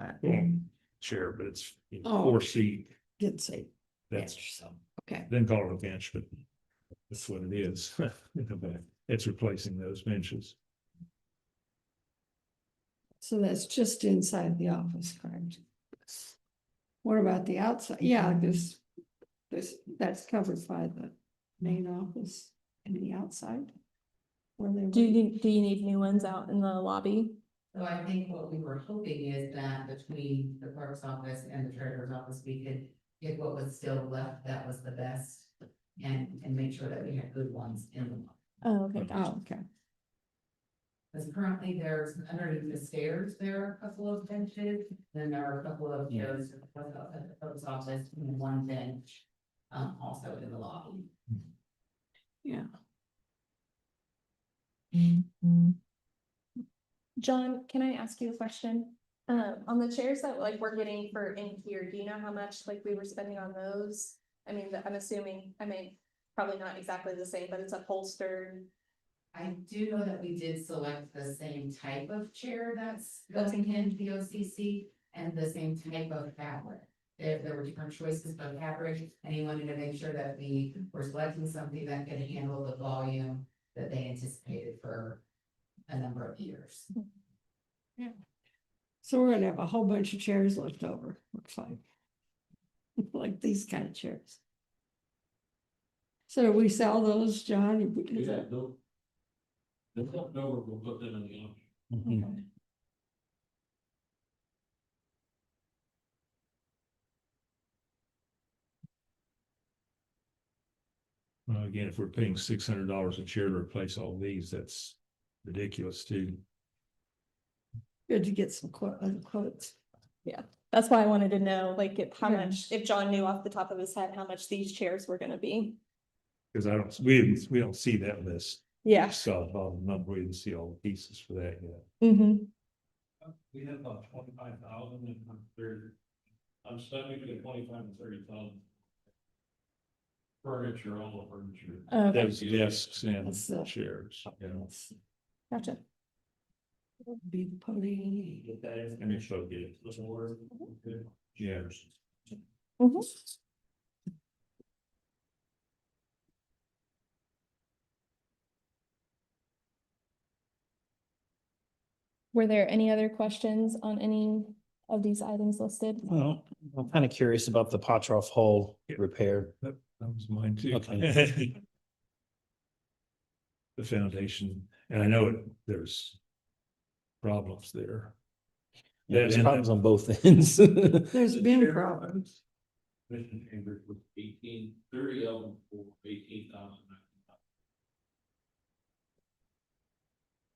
chair, but it's Oh. 4-seat. Didn't say That's, bench, so, okay. then call it a bench, but that's what it is. It's replacing those benches. So that's just inside the office, correct? What about the outside? Yeah, that's covered by the main office and the outside. Where they Do wait. you need new ones out in the lobby? So I think what we were hoping is that between the clerk's office and the treasurer's office, we could get what was still left that was the best. And make sure that we had good ones in them. Oh, okay, Oh, gotcha. okay. Because currently there's underneath the stairs, there are a couple of benches, then there are a couple of chairs at the clerk's office and one bench. Also in the lobby. Yeah. John, can I ask you a question? On the chairs that like we're getting for in here, do you know how much like we were spending on those? I mean, I'm assuming, probably not exactly the same, but it's upholstered. I do know that we did select the same type of chair that's going into the OCC and the same type of fabric. There were different choices for fabric, and he wanted to make sure that we were selecting something that could handle the volume that they anticipated for a number of years. Yeah. So we're gonna have a whole bunch of chairs left over, looks like. Like these kind of chairs. So do we sell those, John? They'll left over, we'll put them in the auction. Mhm. Well, again, if we're paying $600 a chair to replace all these, that's ridiculous too. Good to get some other quotes. Yeah, that's why I wanted to know, like, how Yeah. much, if John knew off the top of his head, how much these chairs were gonna be. Because we don't see that list. Yeah. So I'm not waiting to see all the pieces for that yet. Mm-hmm. We had about 25,000 and I'm stuck between 25 and 30,000. Furniture, all the furniture. Okay. Those desks and That's the- chairs, you know. Gotcha. Be the podium. Get that information, so get it. Listen, order. Yeah. Mhm. Were there any other questions on any of these items listed? Well, I'm kind of curious about the Potroff hole repair. That was mine too. Okay. The foundation, and I know there's problems there. Yeah, there's And problems on both ends. There's been problems. Commission chambers with 30 of them for 18,000.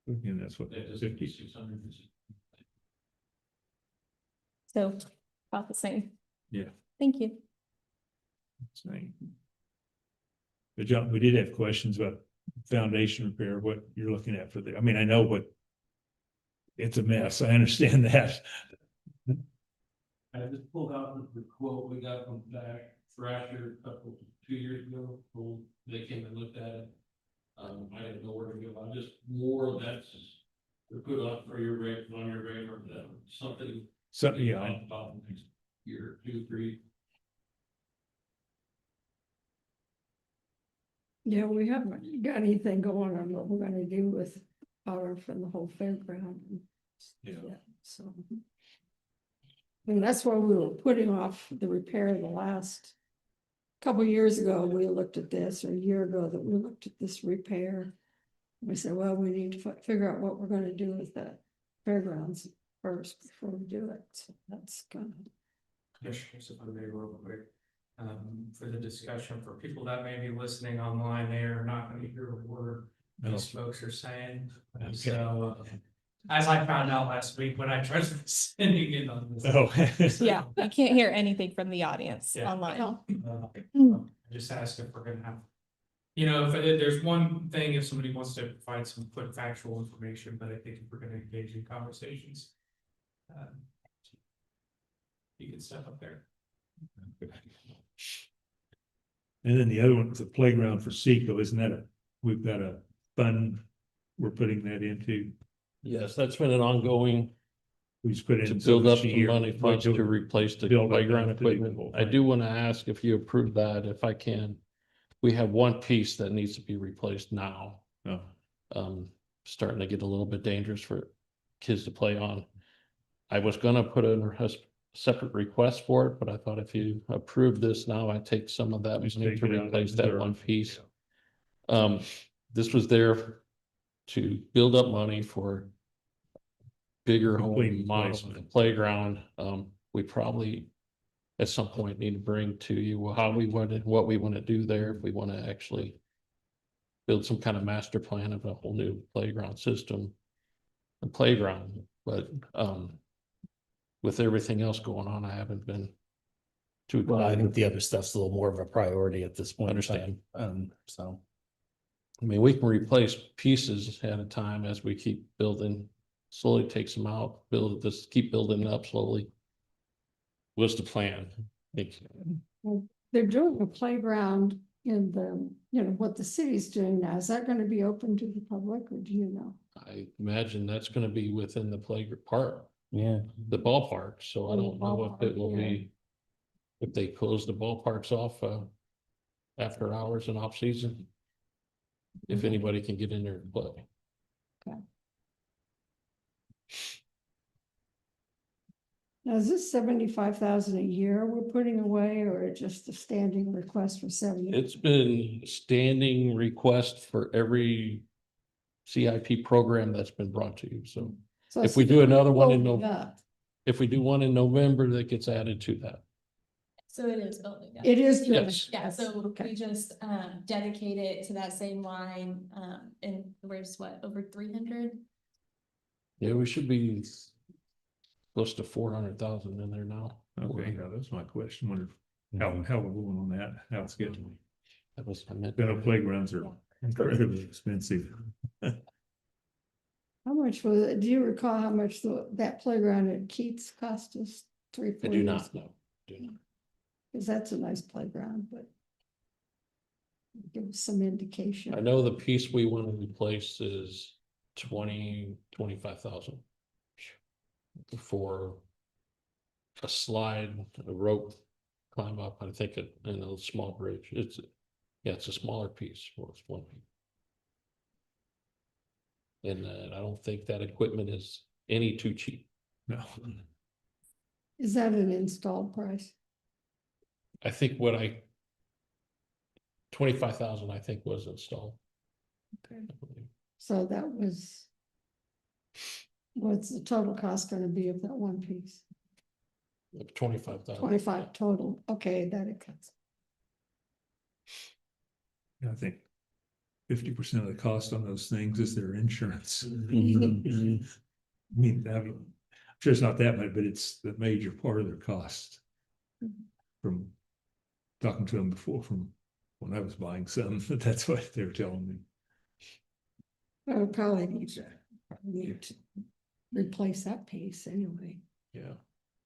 And that's what, That is 50. 600. So about the same. Yeah. Thank you. Same. But John, we did have questions about foundation repair, what you're looking at for the, I mean, I know what. It's a mess, I understand that. I just pulled out the quote we got from Jack Thrasher a couple, 2 years ago, when they came and looked at it. I didn't know where to go, I just more that's to put up for your rate, on your rate or something. Something, yeah, About the next year, 2, 3. Yeah, we haven't got anything going on what we're gonna do with power from the whole fairground. Yeah. So. And that's why we were putting off the repair the last. Couple years ago, we looked at this, or a year ago that we looked at this repair. We said, well, we need to figure out what we're gonna do with the fairgrounds first before we do it. So that's gonna. Commissioners, if I may real quick, for the discussion, for people that may be listening online, they are not going to hear a word these folks are saying. And so, as I found out last week when I tried sending it on this. Oh. Yeah, I can't hear anything from the audience Yeah. online. I just asked if we're gonna have, you know, if there's one thing, if somebody wants to provide some quick factual information, but I think if we're gonna engage in conversations. You can step up there. And then the other one was the playground for Seco, isn't that we've got a fund we're putting that into. Yes, that's been an ongoing We just put it to in build up so much a some year. money for us to replace the Build up playground enough to do the equipment. whole I thing. do want to ask if you approve that, if I can. We have one piece that needs to be replaced now. Oh. Starting to get a little bit dangerous for kids to play on. I was gonna put in a separate request for it, but I thought if you approve this now, I take some of that Just money take to it out of replace that reserve. one piece. This was there to build up money for bigger Complete home model replacement. playground. We probably at some point need to bring to you how we want it, what we want to do there, if we want to actually build some kind of master plan of a whole new playground system and playground, but with everything else going on, I haven't been too. Well, I think the other stuff's a little more of a priority at this point. in Understand. time. So. I mean, we can replace pieces at a time as we keep building, slowly take some out, build this, keep building it up slowly. What's the plan? Well, they're doing a playground in the, you know, what the city's doing now. Is that gonna be open to the public, or do you know? I imagine that's gonna be within the park, Yeah. the ballpark, so I Oh, the don't know if it will ballpark, yeah. be. If they close the ballparks off after hours and off season. If anybody can get in there and play. Now, is this 75,000 a year we're putting away, or just a standing request for 70? It's been standing request for every CIP program that's been brought to you, so. So If it's we do another one in building November, up. if we do one in November, that gets added to that. So it is building up. It is building. Yes. Yeah, so Okay. we just dedicate it to that same line, and where's what, over 300? Yeah, we should be close to 400,000 in there now. Okay, yeah, that's my question. Wonder how we're going on that, how it's getting. That was, I meant. Better playgrounds are incredibly expensive. How much was it? Do you recall how much that playground at Keats cost us 3, 4 I do years not ago? know. Do not. Because that's a nice playground, but give us some indication. I know the piece we want to replace is 25,000 for a slide, a rope climb up, I think, and a small bridge. It's a smaller piece for it's one piece. And I don't think that equipment is any too cheap. No. Is that an installed price? I think 25,000, I think, was installed. Okay. So that was, what's the total cost gonna be of that one piece? 25,000. 25 total. Okay, that it cuts. I think 50% of the cost on those things is their insurance. Mhm. I mean, I'm sure it's not that much, but it's the major part of their cost. From talking to them before, from when I was buying some, that's what they were telling me. Well, probably need to replace that piece anyway, Yeah.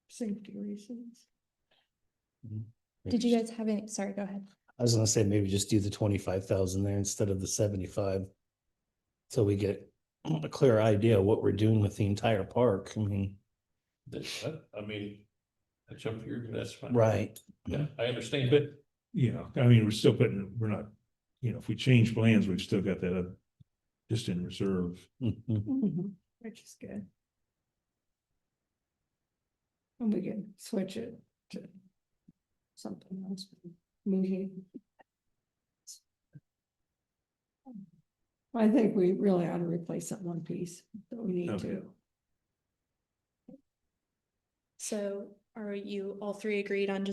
safety reasons. Did you guys have any, sorry, go ahead. I was gonna say maybe just do the 25,000 there instead of the 75. So we get a clear idea of what we're doing with the entire park. I mean, I jump here, that's fine. right. Yeah, I understand. But, I mean, we're not, if we change plans, we've still got that just in reserve. Mhm. Which is good. And we can switch it to something else. Movie. I think we really ought to replace that one piece that we need Okay. to. So are you all three agreed on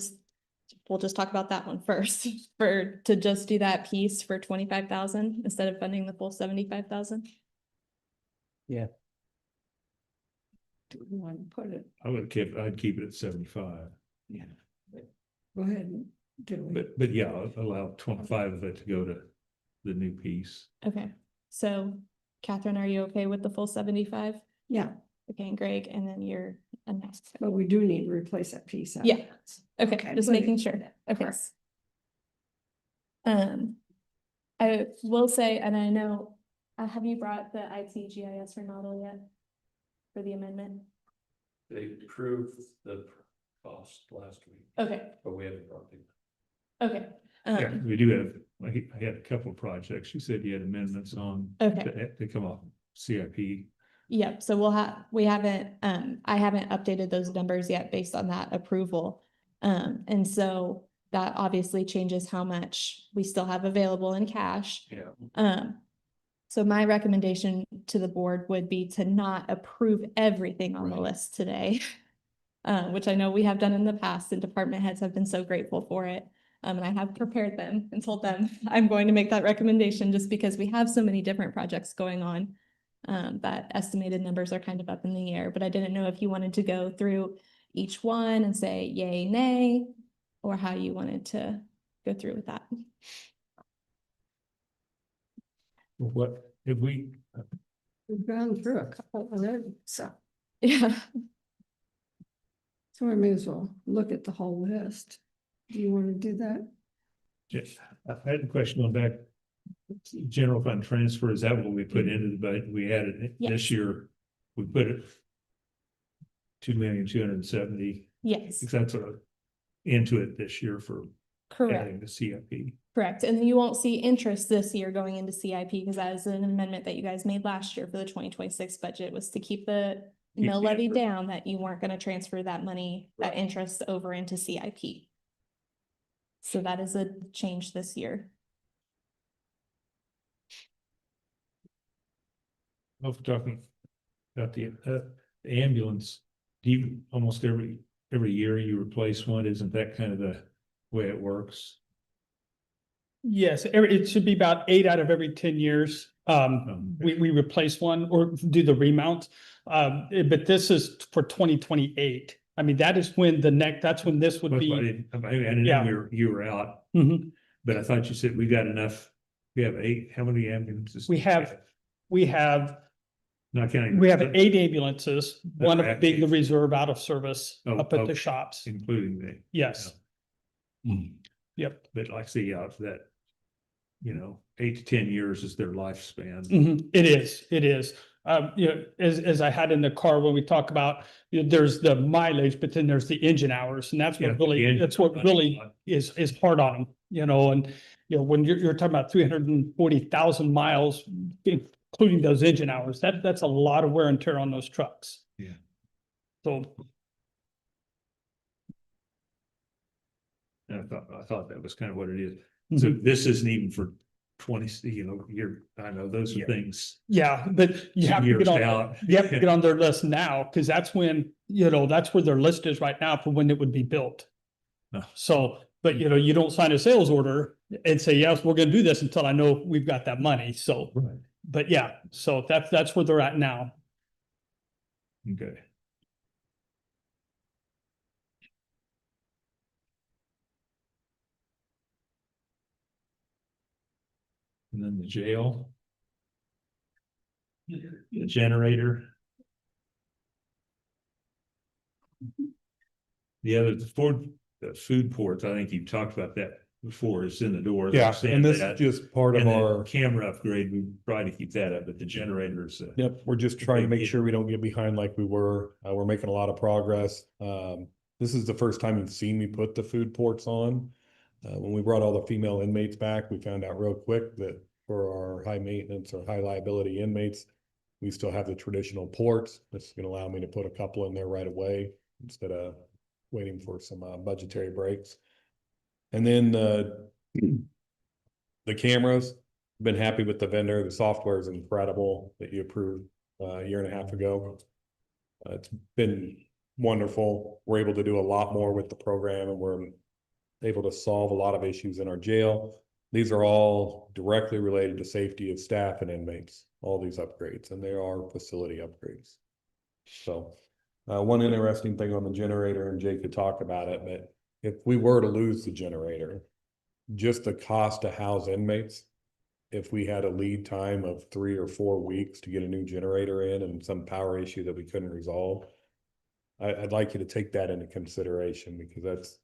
we'll just talk about that one first, to just do that piece for 25,000 instead of funding the full 75,000? Yeah. Do we want to put it? I'd keep it at 75. Yeah. Go ahead and do it. But yeah, I'll allow 25 of it to go to the new piece. Okay, so Catherine, are you okay with the full 75? Yeah, Okay, and Greg, and then you're next. but we do need to replace that piece. out. Yeah. Okay, just but making sure. Okay. I will say, and I know, have you brought the IT GIS remodel yet? For the amendment? They approved the cost last week. Okay, But we haven't brought it. okay. Yeah, we do have, I had a couple of projects. You said you had amendments on. Okay. To come off CIP. Yep, so I haven't updated those numbers yet based on that approval. And so that obviously changes how much we still have available in cash. Yeah. So my recommendation to the board would be to not approve everything on the Right. list today. Which I know we have done in the past, and department heads have been so grateful for it. And I have prepared them and told them I'm going to make that recommendation just because we have so many different projects going on. That estimated numbers are kind of up in the air, but I didn't know if you wanted to go through each one and say yay, nay, or how you wanted to go through with that. What if we? We've gone through a couple already, so. Yeah. So we may as well look at the whole list. Do you want to do that? Yes, I had a question on back. General fund transfer, is that what we put into the budget? We added it Yes. this year. We put it 2,270,000. Yes, That's into it this year for correct. adding the CIP. Correct. And you won't see interest this year going into CIP because that is an amendment that you guys made last year for the 2026 budget, was to keep the mill levy down, that you weren't going to transfer that money, that interest over into CIP. So that is a change this year. Well, if we're talking about the ambulance, do you almost every year you replace one? Isn't that kind of the way it works? Yes, it should be about 8 out of every 10 years. We replace one or do the remount. But this is for 2028. I mean, that is when that's when this would I be. didn't Yeah. know you were out, Mhm. but I thought you said we got enough We have 8, how many ambulances? We have, Not counting. we have 8 ambulances, one That are of being the active. reserve out of service Oh, up at the okay. shops. Including the. Yes. Yep. But like, see, that, 8 to 10 years is their lifespan. It is. As I had in the car when we talk about, there's the mileage, but then there's the engine hours, and that's Yeah, what the really, engine that's what really is hard on them, and, when you're talking about 340,000 miles, including those engine hours, that's a lot of wear and tear on those trucks. Yeah. So, And I thought that was kind of what it is. So this isn't even for 20, I know those are things. yeah, but you have to Years get on, out. you have to get on their list now, because that's when, that's where their list is right now for when it would be built. Oh. So, but you don't sign a sales order and say, yes, we're gonna do this until I know we've got that money, so. Right. But yeah, so that's where they're at now. Okay. And then the jail. The generator. The food ports, I think you talked about that before, it's in the door. Yeah, Understand and this that. is just part of And the our, camera upgrade, we try to keep that up, but the generators. Yep, we're just trying to Big make deal. sure we don't get behind like we were. We're making a lot of progress. This is the first time you've seen me put the food ports on. When we brought all the female inmates back, we found out real quick that for our high maintenance or high liability inmates, we still have the traditional ports. This is going to allow me to put a couple in there right away instead of waiting for some budgetary breaks. And then the cameras, been happy with the vendor. The software is incredible that you approved a year and a half ago. It's been wonderful. We're able to do a lot more with the program, and we're able to solve a lot of issues in our jail. These are all directly related to safety of staff and inmates, all these upgrades, and they are facility upgrades. So one interesting thing on the generator, and Jake could talk about it, but if we were to lose the generator, just the cost to house inmates, if we had a lead time of 3 or 4 weeks to get a new generator in and some power issue that we couldn't resolve, I'd like you to take that into consideration, because that's,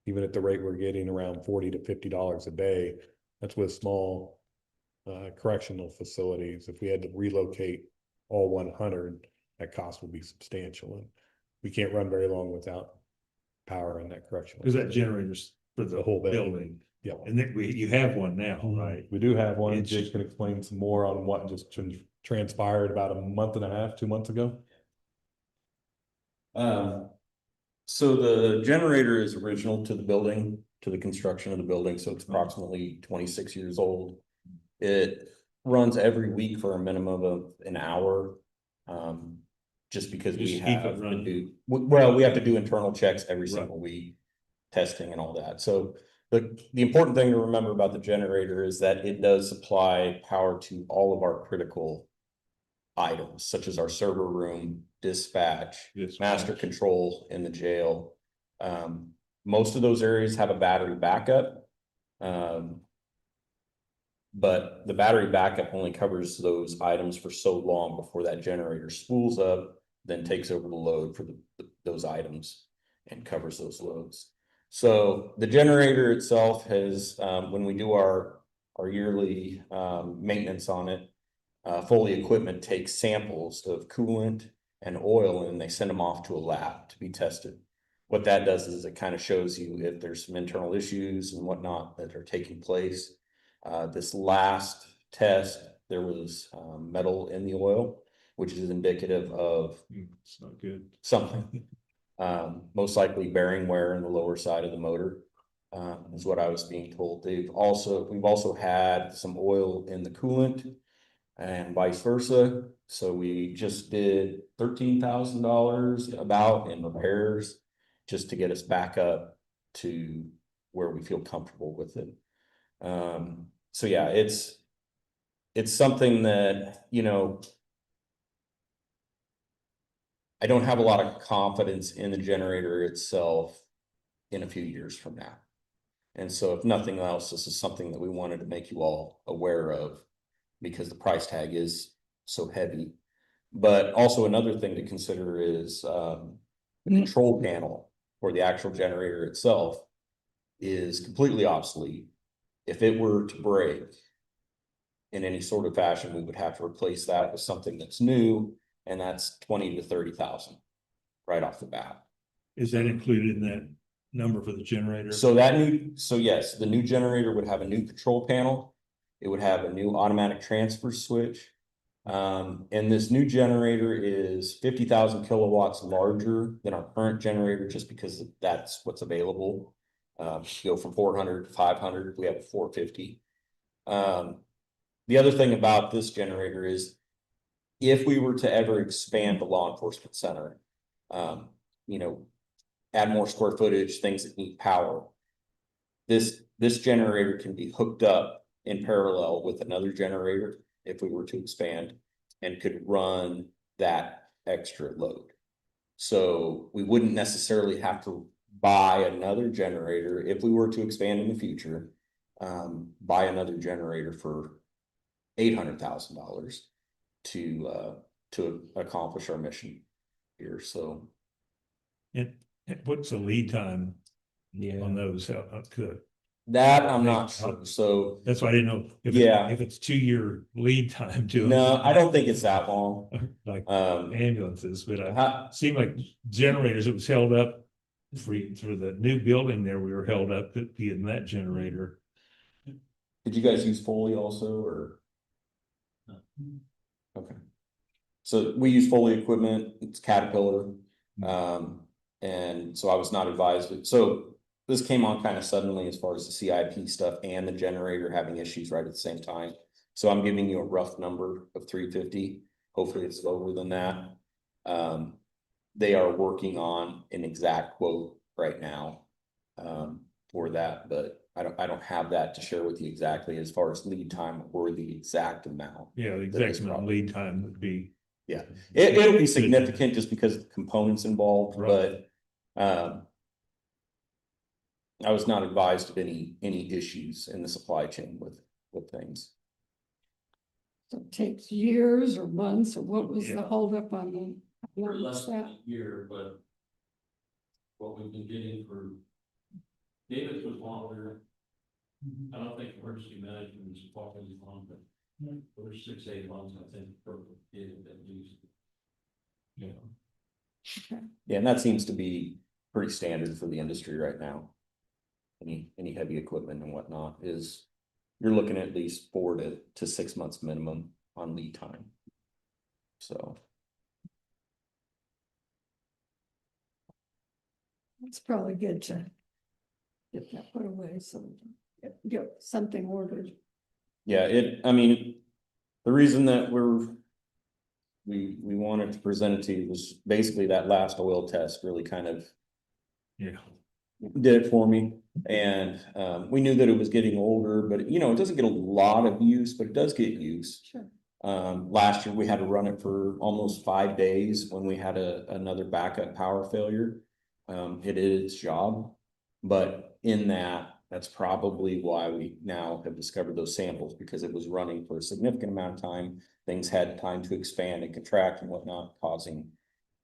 even at the rate we're getting, around $40 to $50 a day, that's with small correctional facilities. If we had to relocate all 100, that cost would be substantial, and we can't run very long without power in that correctional. Because that generator's for the whole building. Yeah. And then you have one now, right? We do have one. It's- Jake can explain some more on what just transpired about a month and a half, 2 months ago. So the generator is original to the building, to the construction of the building, so it's approximately 26 years old. It runs every week for a minimum of an hour. Just because we Just keep it have to running. we have to do internal checks every single week, testing and all that. So the important thing to remember about the generator is that it does supply power to all of our critical items, such as our server room, dispatch, master control in the jail. Most of those areas have a battery backup. But the battery backup only covers those items for so long before that generator spools up, then takes over the load for those items and covers those loads. So the generator itself has, when we do our yearly maintenance on it, Foley Equipment takes samples of coolant and oil, and they send them off to a lab to be tested. What that does is it kind of shows you if there's some internal issues and whatnot that are taking place. This last test, there was metal in the oil, which is indicative of it's not good. Something. Most likely bearing wear in the lower side of the motor, is what I was being told. We've also had some oil in the coolant and vice versa. So we just did $13,000 about in repairs just to get us back up to where we feel comfortable with it. So yeah, it's something that, I don't have a lot of confidence in the generator itself in a few years from now. And so if nothing else, this is something that we wanted to make you all aware of because the price tag is so heavy. But also another thing to consider is the control panel for the actual generator itself is completely obsolete. If it were to break in any sort of fashion, we would have to replace that with something that's new, and that's 20 to 30,000 right off the bat. Is that included in that number for the generator? So yes, the new generator would have a new control panel. It would have a new automatic transfer switch. And this new generator is 50,000 kilowatts larger than our current generator, just because that's what's available. Go from 400 to 500, we have a 450. The other thing about this generator is if we were to ever expand the law enforcement center, add more square footage, things that need power, this generator can be hooked up in parallel with another generator if we were to expand, and could run that extra load. So we wouldn't necessarily have to buy another generator if we were to expand in the future, buy another generator for $800,000 to accomplish our mission here. So And what's the lead time on those? How good? that I'm not sure. So That's why I didn't know if it's 2 year lead time to them. no, I don't think it's that long. Like ambulances, but it seemed like generators, it was held up for the new building there. We were held up getting that generator. Did you guys use Foley also, or? Okay. So we use Foley equipment. It's Caterpillar. And so I was not advised. So this came on kind of suddenly as far as the CIP stuff and the generator having issues right at the same time. So I'm giving you a rough number of 350. Hopefully it's lower than that. They are working on an exact quote right now for that, but I don't have that to share with you exactly as far as lead time or the exact amount. Yeah, the exact amount of lead time would be. Yeah, it'll be significant just because of the components involved, right. But I was not advised of any issues in the supply chain with things. So it takes years or months, or what was the holdup on them? Less than a year, but what we've been getting for Davis was longer. I don't think emergency management is talking as long, but for 6 to 8 months, I think David at least. Yeah, and that seems to be pretty standard for the industry right now. Any heavy equipment and whatnot is you're looking at least 4 to 6 months minimum on lead time. So it's probably good to get that put away, so get something ordered. yeah, I mean, the reason that we wanted to present it to you was basically that last oil test really kind of did it for me. And we knew that it was getting older, but it doesn't get a lot of use, but it does get use. Sure. Last year we had to run it for almost 5 days when we had another backup power failure. It did its job, but in that's probably why we now have discovered those samples, because it was running for a significant amount of time. Things had time to expand and contract and whatnot, causing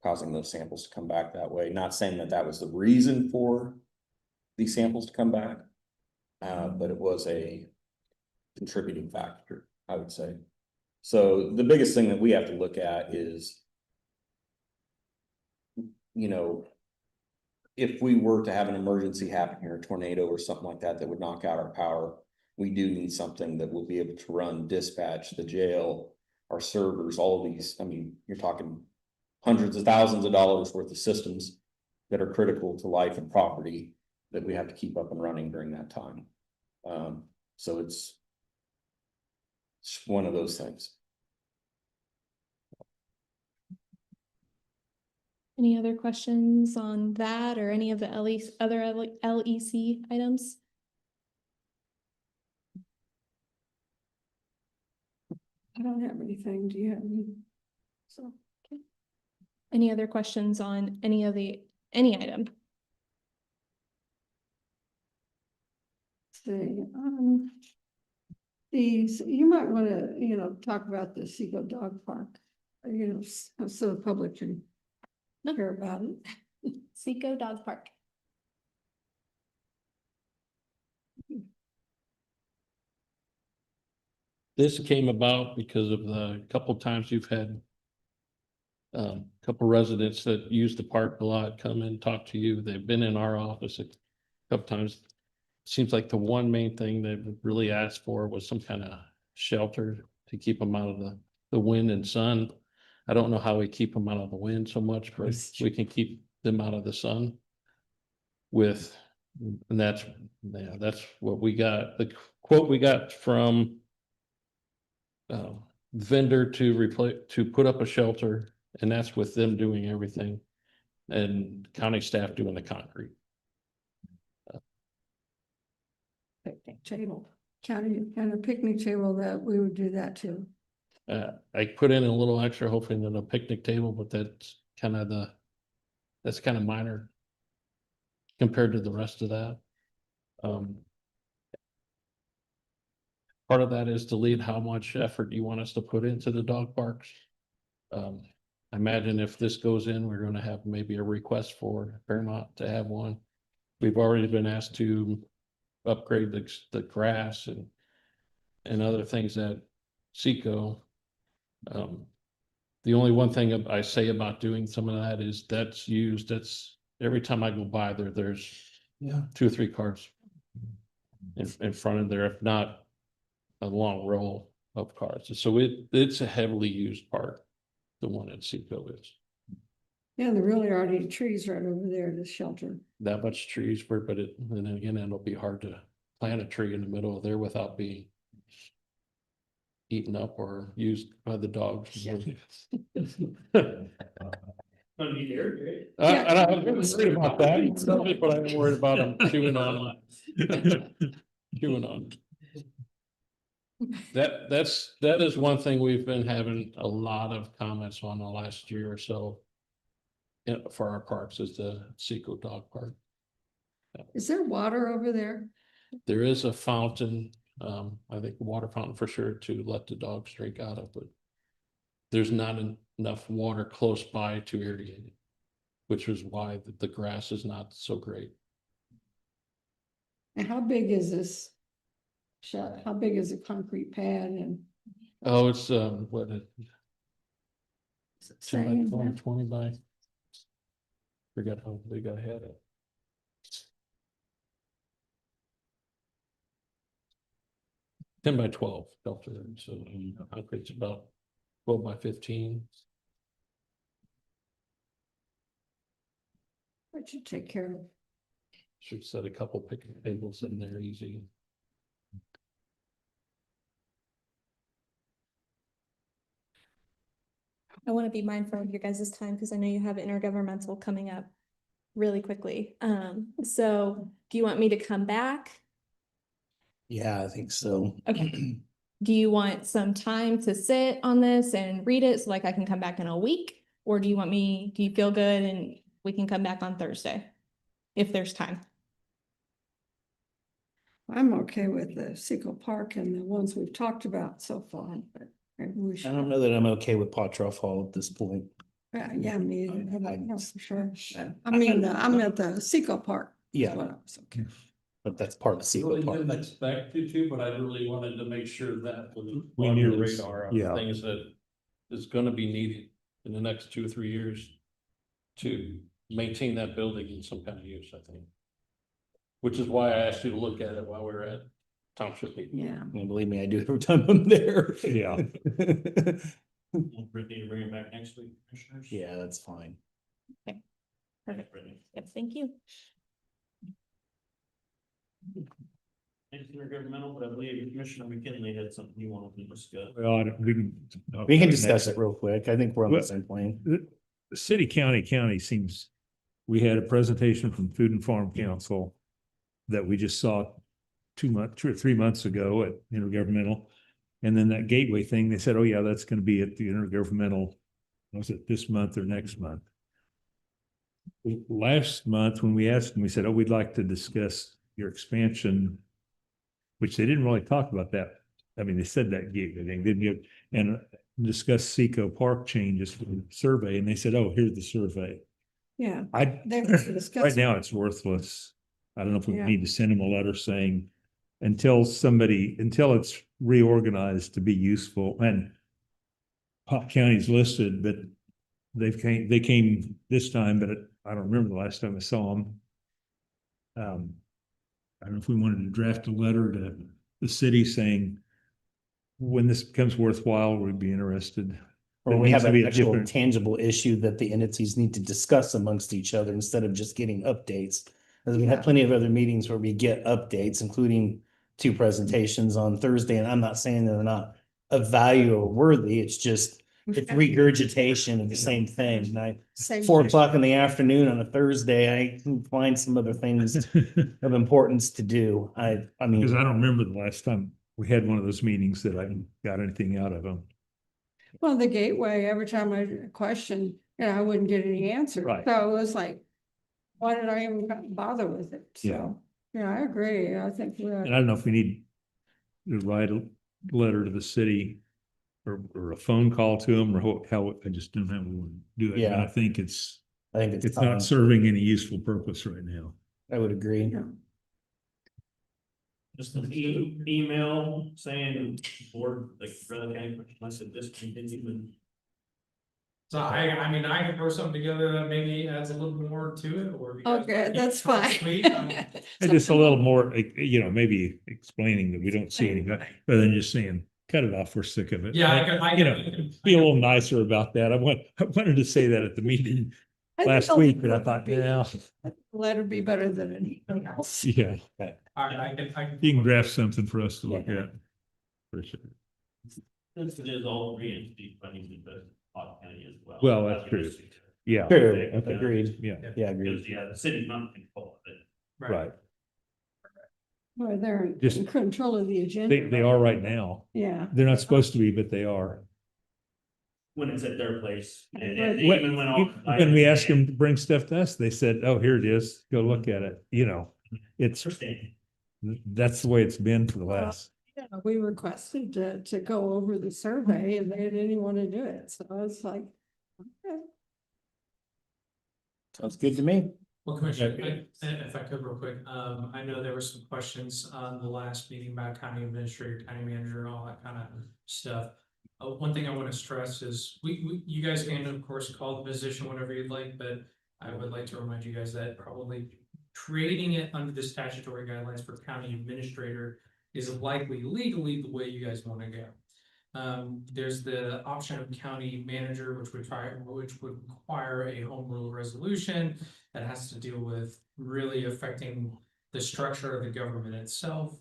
those samples to come back that way. Not saying that was the reason for these samples to come back, but it was a contributing factor, I would say. So the biggest thing that we have to look at is, if we were to have an emergency happen here, a tornado or something like that would knock out our power, we do need something that will be able to run dispatch, the jail, our servers, all of these. I mean, you're talking hundreds of thousands of dollars worth of systems that are critical to life and property that we have to keep up and running during that time. So it's one of those things. Any other questions on that or any of the other LEC items? I don't have anything. Do you have any? So, okay. Any other questions on any item? see, you might want to, talk about the Seco Dog Park. So the public can hear about it. Seco Dog Park. This came about because of the couple times you've had couple residents that use the park a lot come and talk to you. They've been in our office a couple times. Seems like the one main thing they've really asked for was some kind of shelter to keep them out of the wind and sun. I don't know how we keep them out of the wind so much, but we can keep them out of the sun and that's what we got. The quote we got from vendor to put up a shelter, and that's with them doing everything and county staff doing the concrete. Picnic table, county and a picnic table, that we would do that too. I put in a little extra hoping that a picnic table, but that's kind of minor compared to the rest of that. Part of that is to lead how much effort you want us to put into the dog parks. I imagine if this goes in, we're gonna have maybe a request for Fairmont to have one. We've already been asked to upgrade the grass and other things at Seco. The only one thing I say about doing some of that is that's every time I go by there's 2 or 3 cars in front of there, if not a long row of cars. So it's a heavily used park, the one at Seco is. Yeah, there really aren't any trees right over there to shelter. That much trees, but then again, it'll be hard to plant a tree in the middle of there without being eaten up or used by the dogs. I'm worried about that, but I'm worried about them chewing on. That is one thing we've been having a lot of comments on the last year or so. For our parks is the Seco Dog Park. Is there water over there? There is a fountain, I think a water fountain for sure to let the dogs drink out of, but there's not enough water close by to irrigate it, which is why the grass is not so great. And how big is this? How big is a concrete pad? And Oh, it's what it is it 10 by saying 20, that? 20 by. Forgot how big I had it. 10 by 12 shelter, so concrete's about 12 by 15. That should take care of. Should set a couple picnic tables in there easy. I want to be mindful of your guys' time because I know you have intergovernmental coming up really quickly. So do you want me to come back? Yeah, I think so. Okay. Do you want some time to sit on this and read it so like I can come back in a week? Or do you feel good and we can come back on Thursday if there's time? I'm okay with the Seco Park and the ones we've talked about so far, but maybe we should. I don't know that I'm okay with Pottroff Hall at this point. Yeah, me either. I know for sure. I mean, I'm at the Seco Park. Yeah. Well, I was okay. But that's part of I Seco really Park. didn't expect you to, but I really wanted to make sure that was We on knew your it was- radar yeah. of things that is gonna be needed in the next 2 or 3 years to maintain that building in some kind of use, I think. Which is why I asked you to look at it while we were at township meeting. Yeah. And believe me, I do every time I'm there. Yeah. Brittany, to bring it back next week, commissioners? Yeah, that's fine. Perfect. Yep, thank you. It's intergovernmental, but I believe Commissioner McKinley had something he wanted to discuss. Well, We can discuss it real quick. I think we're on the Well, same plane. The city, county seems, we had a presentation from Food and Farm Council that we just saw 2 or 3 months ago at intergovernmental. And then that gateway thing, they said, oh yeah, that's going to be at the intergovernmental, was it this month or next month? Last month, when we asked them, we said, oh, we'd like to discuss your expansion which they didn't really talk about that. I mean, they said that gig, they didn't give, and discuss Seco Park changes for the survey, and they said, oh, here's the survey. Yeah. They were Right discussing- now, it's worthless. I don't know if we Yeah. need to send them a letter saying, until it's reorganized to be useful, and Pop County's listed, but they came this time, but I don't remember the last time I saw them. I don't know if we wanted to draft a letter to the city saying, when this becomes worthwhile, we'd be interested. Or It we needs have to be an a actual different- tangible issue that the entities need to discuss amongst each other instead of just getting updates. Because we have plenty of other meetings where we get updates, including 2 presentations on Thursday, and I'm not saying they're not of value or worthy, it's just it's regurgitation of the same thing. And Same 4 o'clock in the afternoon on a Thursday, I can find some other things of importance to do. I mean. Because I don't remember the last time we had one of those meetings that I got anything out of them. Well, the gateway, every time I questioned, I wouldn't get any answer. Right. So it was like, why did I even bother with it? Yeah. So, yeah, I agree. I think And I don't know if we need to write a letter to the city or a phone call to them, or how, I just don't know how we want to do it. But Yeah. I think it's it's not time. serving any useful purpose right now. I would agree. Just an email saying board, like, Brother County, must have discontinued and. So I mean, I can throw something together that maybe adds a little more to it, or. Okay, that's fine. And just a little more, maybe explaining that we don't see any, rather than just saying, cut it off, we're sick of it. Yeah, Be a little nicer about that. I wanted to say that at the meeting last week, but I thought, yeah. Letter be better than anything else. Yeah. All right, I can. You can draft something for us to look at. For sure. Since it is all three entities, funding the best Pop County as well. Well, that's true. Yeah. True, Okay. agreed. Yeah. Yeah, agreed. Because, yeah, the city's not in control of it. Right. Well, they're Just- in control of the agenda. They are right now. Yeah. They're not supposed to be, but they are. When it's at their place. And Right. it even went off. When we asked them to bring stuff to us, they said, oh, here it is, go look at it. It's, that's the way it's been for the last. Yeah, we requested to go over the survey and they didn't want to do it. So I was like, okay. Sounds good to me. Well, Commissioner, if I could real quick, I know there were some questions on the last meeting about county administrator, county manager, all that kind of stuff. One thing I want to stress is you guys can of course call the position whenever you'd like, but I would like to remind you guys that probably creating it under the statutory guidelines for county administrator is likely legally the way you guys want to go. There's the option of county manager, which would require a home rule resolution that has to deal with really affecting the structure of the government itself.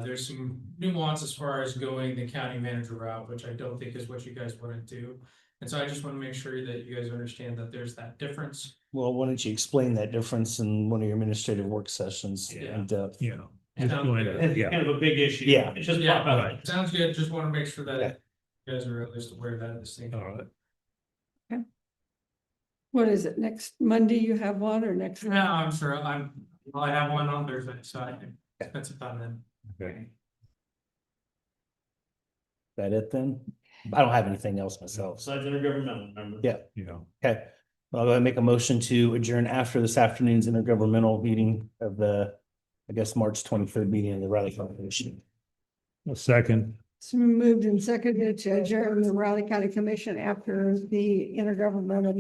There's some nuance as far as going the county manager route, which I don't think is what you guys want to do. And so I just want to make sure that you guys understand that there's that difference. Well, why don't you explain that difference in one of your administrative work sessions in depth? Yeah. Sounds good. It's kind of a big issue. Yeah. It's just. Yeah, pop up. sounds good. Just want to make sure Yeah. that you guys are at least aware of that at the same All time. right. What is it? Next Monday you have one or next? Yeah, I'm sure. I have one on Thursday, so I can spend some time then. Okay. That it then? I don't have anything else myself. Besides intergovernmental, remember? Yeah. Yeah. Okay. Well, I'll go ahead and make a motion to adjourn after this afternoon's intergovernmental meeting of the, I guess, March 23rd meeting of the Riley County Commission. A second. It's been moved and seconded to adjourn the Riley County Commission after the intergovernmental